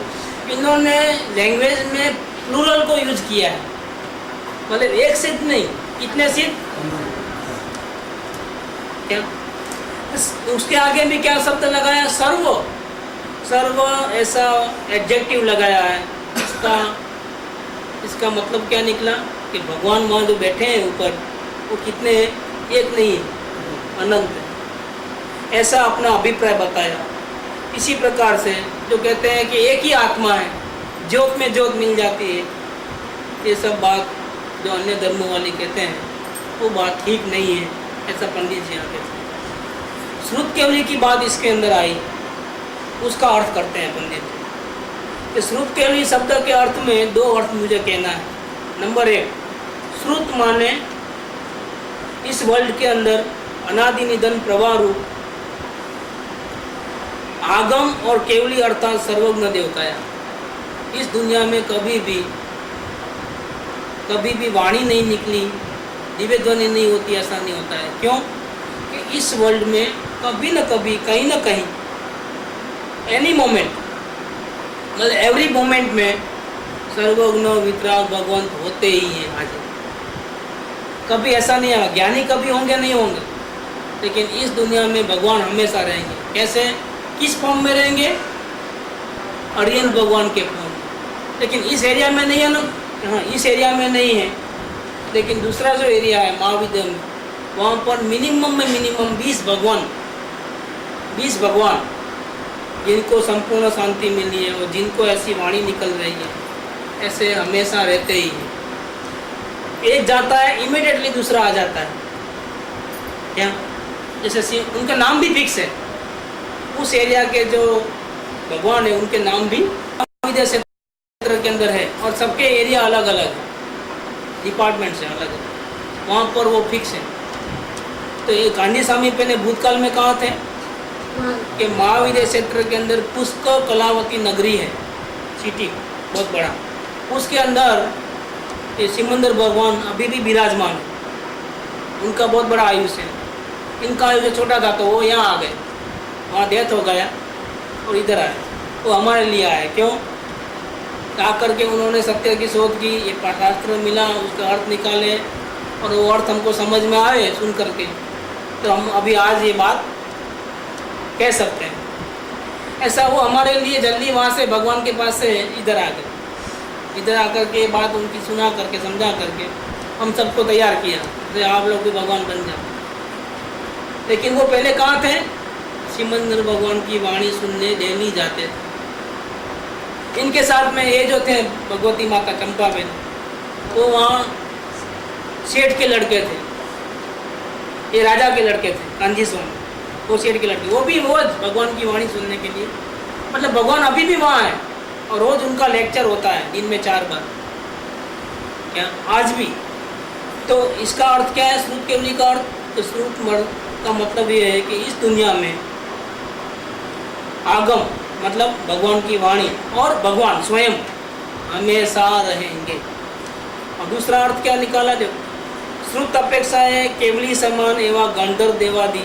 इन्होंने लैंग्वेज में प्लूरल को यूज किया है, मतलब एक सिद्ध नहीं, कितने सिद्ध? क्या उसके आगे भी क्या शब्द लगाया? सर्व, सर्व ऐसा एडजेक्टिव लगाया है। इसका मतलब क्या निकला कि भगवान वहाँ जो बैठे हैं ऊपर, वो कितने हैं? एक नहीं, अनंत है, ऐसा अपना अभिप्राय बताया। इसी प्रकार से जो कहते हैं कि एक ही आत्मा है, ज्योत में ज्योत मिल जाती है, ये सब बात जो अन्य धर्मों वाले कहते हैं वो बात ठीक नहीं है, ऐसा पंडित जी यहाँ कहते हैं। श्रुत केवली की बात इसके अंदर आई, उसका अर्थ करते हैं पंडित जी कि श्रुत केवली शब्द के अर्थ में दो अर्थ मुझे कहना है। नंबर एक, श्रुत माने इस वर्ल्ड के अंदर अनादि निधन प्रवाह रूप आगम और केवली अर्थात सर्वज्ञ देवकाया। इस दुनिया में कभी भी वाणी नहीं निकली, दिव्य ध्वनि नहीं होती, ऐसा नहीं होता है। क्यों? कि इस वर्ल्ड में कभी न कभी, कहीं ना कहीं, एनी मोमेंट, मतलब एवरी मोमेंट में सर्वज्ञ वितराग भगवंत होते ही हैं। आज कभी ऐसा नहीं है, ज्ञानी कभी होंगे नहीं होंगे, लेकिन इस दुनिया में भगवान हमेशा रहेंगे। कैसे? किस फॉर्म में रहेंगे? अरियन भगवान के फॉर्म में। लेकिन इस एरिया में नहीं है ना, हाँ इस एरिया में नहीं है, लेकिन दूसरा जो एरिया है महाविद्या में, वहाँ पर मिनिमम में मिनिमम 20 भगवान जिनको संपूर्ण शांति मिली है और जिनको ऐसी वाणी निकल रही है, ऐसे हमेशा रहते ही हैं। एक जाता है इमीडिएटली दूसरा आ जाता है। क्या? जैसे उनका नाम भी फिक्स है, उस एरिया के जो भगवान है उनके नाम भी विद्या क्षेत्र के अंदर है, और सबके एरिया अलग अलग है, डिपार्टमेंट से अलग है, वहाँ पर वो फिक्स है। तो ये गांधी स्वामी पहले भूतकाल में कहा थे कि महाविद्या क्षेत्र के अंदर पुष्कर कलावती नगरी है, सिटी बहुत बड़ा, उसके अंदर ये सिमंदर भगवान अभी भी विराजमान है, उनका बहुत बड़ा आयुष्य है। इनका आयुष्य छोटा था तो वो यहाँ आ गए, वहाँ डेथ हो गया और इधर आए, वो हमारे लिए आए। क्यों? आकर के उन्होंने सत्य की शोध की, ये शास्त्र मिला, उसका अर्थ निकाले और वो अर्थ हमको समझ में आए सुन करके, तो हम अभी आज ये बात कह सकते हैं। ऐसा वो हमारे लिए जल्दी वहाँ से भगवान के पास से इधर आ गए, इधर आकर के बात उनकी सुना करके समझा करके हम सबको तैयार किया तो आप लोग भी भगवान बन जाओ। लेकिन वो पहले कहाँ थे? सिमंदर भगवान की वाणी सुनने डेली जाते थे। इनके साथ में ये जो थे भगवती माता चंपा बेन, वो वहाँ सेठ के लड़के थे, ये राजा के लड़के थे, कांजी स्वामी, वो सेठ के लड़के, वो भी रोज भगवान की वाणी सुनने के लिए, मतलब भगवान अभी भी वहाँ है और रोज उनका लेक्चर होता है दिन में 4 बार। क्या? आज भी। तो इसका अर्थ क्या है श्रुत केवली का अर्थ? तो श्रुत का मतलब ये है कि इस दुनिया में आगम मतलब भगवान की वाणी और भगवान स्वयं हमेशा रहेंगे। और दूसरा अर्थ क्या निकाला? जो श्रुत अपेक्षा है केवली समान एवं गंधर्व देवादि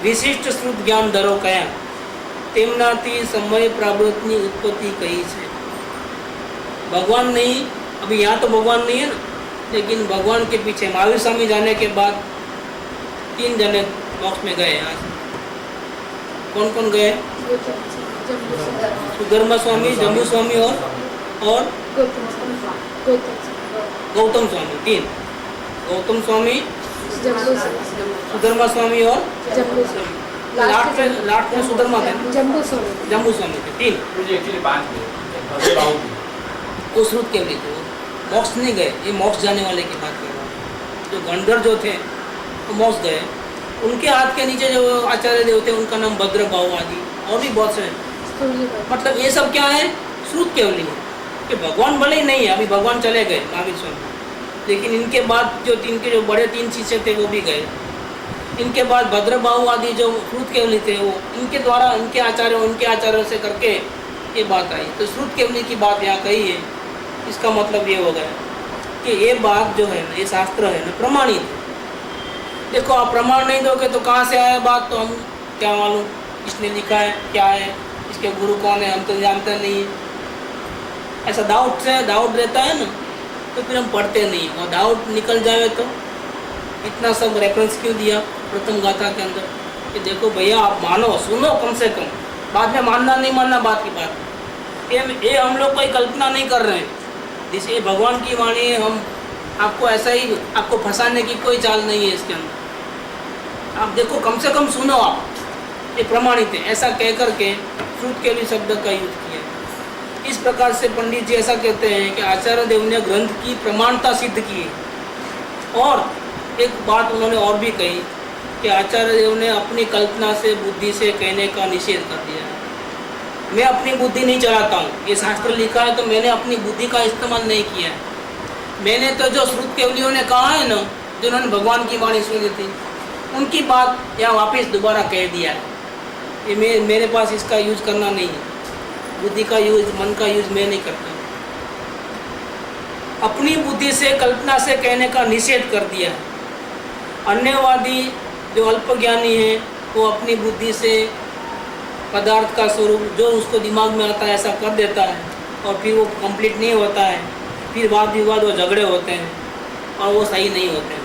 विशिष्ट श्रुत ज्ञान धरो कया तेमनाथी समय प्रावृतनी उत्पत्ति कही है। भगवान नहीं, अभी यहाँ तो भगवान नहीं है ना, लेकिन भगवान के पीछे महावीर स्वामी जाने के बाद 3 जने बॉक्स में गए। यहाँ कौन कौन गए? सुधर्मा स्वामी, जम्बू स्वामी और गौतम स्वामी। 3 गौतम स्वामी, सुधर्मा स्वामी और लास्ट में सुधर्मा थे, जम्बू स्वामी थे। 3 वो श्रुत के भी थे, मोक्ष नहीं गए। ये मोक्ष जाने वाले की बात कर रहा हूँ। जो गंधर्व जो थे वो मोक्ष गए, उनके हाथ के नीचे जो आचार्य देव थे उनका नाम भद्र भाव आदि और भी बहुत से। मतलब ये सब क्या है? श्रुत केवली है कि भगवान भले ही नहीं है, अभी भगवान चले गए महावीर स्वामी, लेकिन इनके बाद जो 3 के जो बड़े 3 शिष्य थे वो भी गए। इनके बाद भद्रबाहु आदि जो श्रुत केवली थे वो इनके द्वारा इनके आचार्यों से करके ये बात आई। तो श्रुत केवली की बात यहाँ कही है, इसका मतलब ये हो गया कि ये बात जो है ना, ये शास्त्र है ना प्रमाणित है। देखो आप प्रमाण नहीं दोगे तो कहाँ से आया बात, तो हम क्या मालूम इसने लिखा है क्या है, इसके गुरु कौन है हम तो जानते नहीं है। ऐसा डाउट रहता है ना, तो फिर हम पढ़ते नहीं, और डाउट निकल जाए तो इतना सब रेफरेंस क्यों दिया प्रथम गाथा के अंदर कि देखो भैया आप मानो सुनो कम से कम, बाद में मानना नहीं मानना बात की बात। ये हम लोग कोई कल्पना नहीं कर रहे हैं, जिसे भगवान की वाणी है, हम आपको ऐसा ही आपको फंसाने की कोई चाल नहीं है इसके अंदर। आप देखो कम से कम सुनो आप, ये प्रमाणित है, ऐसा कह करके श्रुत के लिए शब्द का यूज किया। इस प्रकार से पंडित जी ऐसा कहते हैं कि आचार्य देव ने ग्रंथ की प्रमाणता सिद्ध की है। और एक बात उन्होंने और भी कही कि आचार्य देव ने अपनी कल्पना से बुद्धि से कहने का निषेध कर दिया है। मैं अपनी बुद्धि नहीं चलाता हूँ, ये शास्त्र लिखा है तो मैंने अपनी बुद्धि का इस्तेमाल नहीं किया है। मैंने तो जो श्रुत केवलियों ने कहा है ना, जिन्होंने भगवान की वाणी सुनी थी, उनकी बात यहाँ वापस दोबारा कह दिया है। ये मेरे पास इसका यूज करना नहीं है, बुद्धि का यूज मन का यूज मैं नहीं करता। अपनी बुद्धि से कल्पना से कहने का निषेध कर दिया है। अन्यवादी जो अल्पज्ञानी है वो अपनी बुद्धि से पदार्थ का स्वरूप जो उसको दिमाग में आता है ऐसा कर देता है, और फिर वो कंप्लीट नहीं होता है, फिर वाद विवाद और झगड़े होते हैं और वो सही नहीं होते हैं।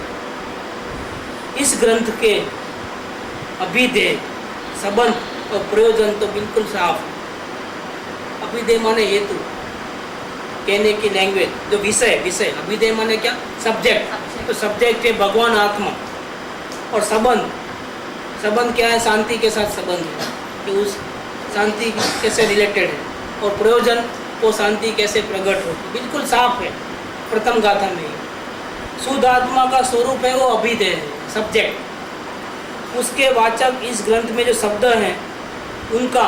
इस ग्रंथ के अभिधेय संबंध और प्रयोजन तो बिल्कुल साफ है। अभिधेय माने हेतु, कहने की लैंग्वेज, जो विषय अभिधेय माने क्या सब्जेक्ट, तो सब्जेक्ट है भगवान आत्मा, और संबंध क्या है शांति के साथ संबंध है कि उस शांति कैसे रिलेटेड है, और प्रयोजन वो शांति कैसे प्रकट हो, बिल्कुल साफ है प्रथम गाथा में। शुद्ध आत्मा का स्वरूप है वो अभिधेय है सब्जेक्ट, उसके वाचक इस ग्रंथ में जो शब्द हैं उनका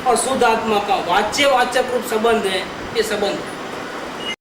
और शुद्ध आत्मा का वाच्य वाचक रूप संबंध है, ये संबंध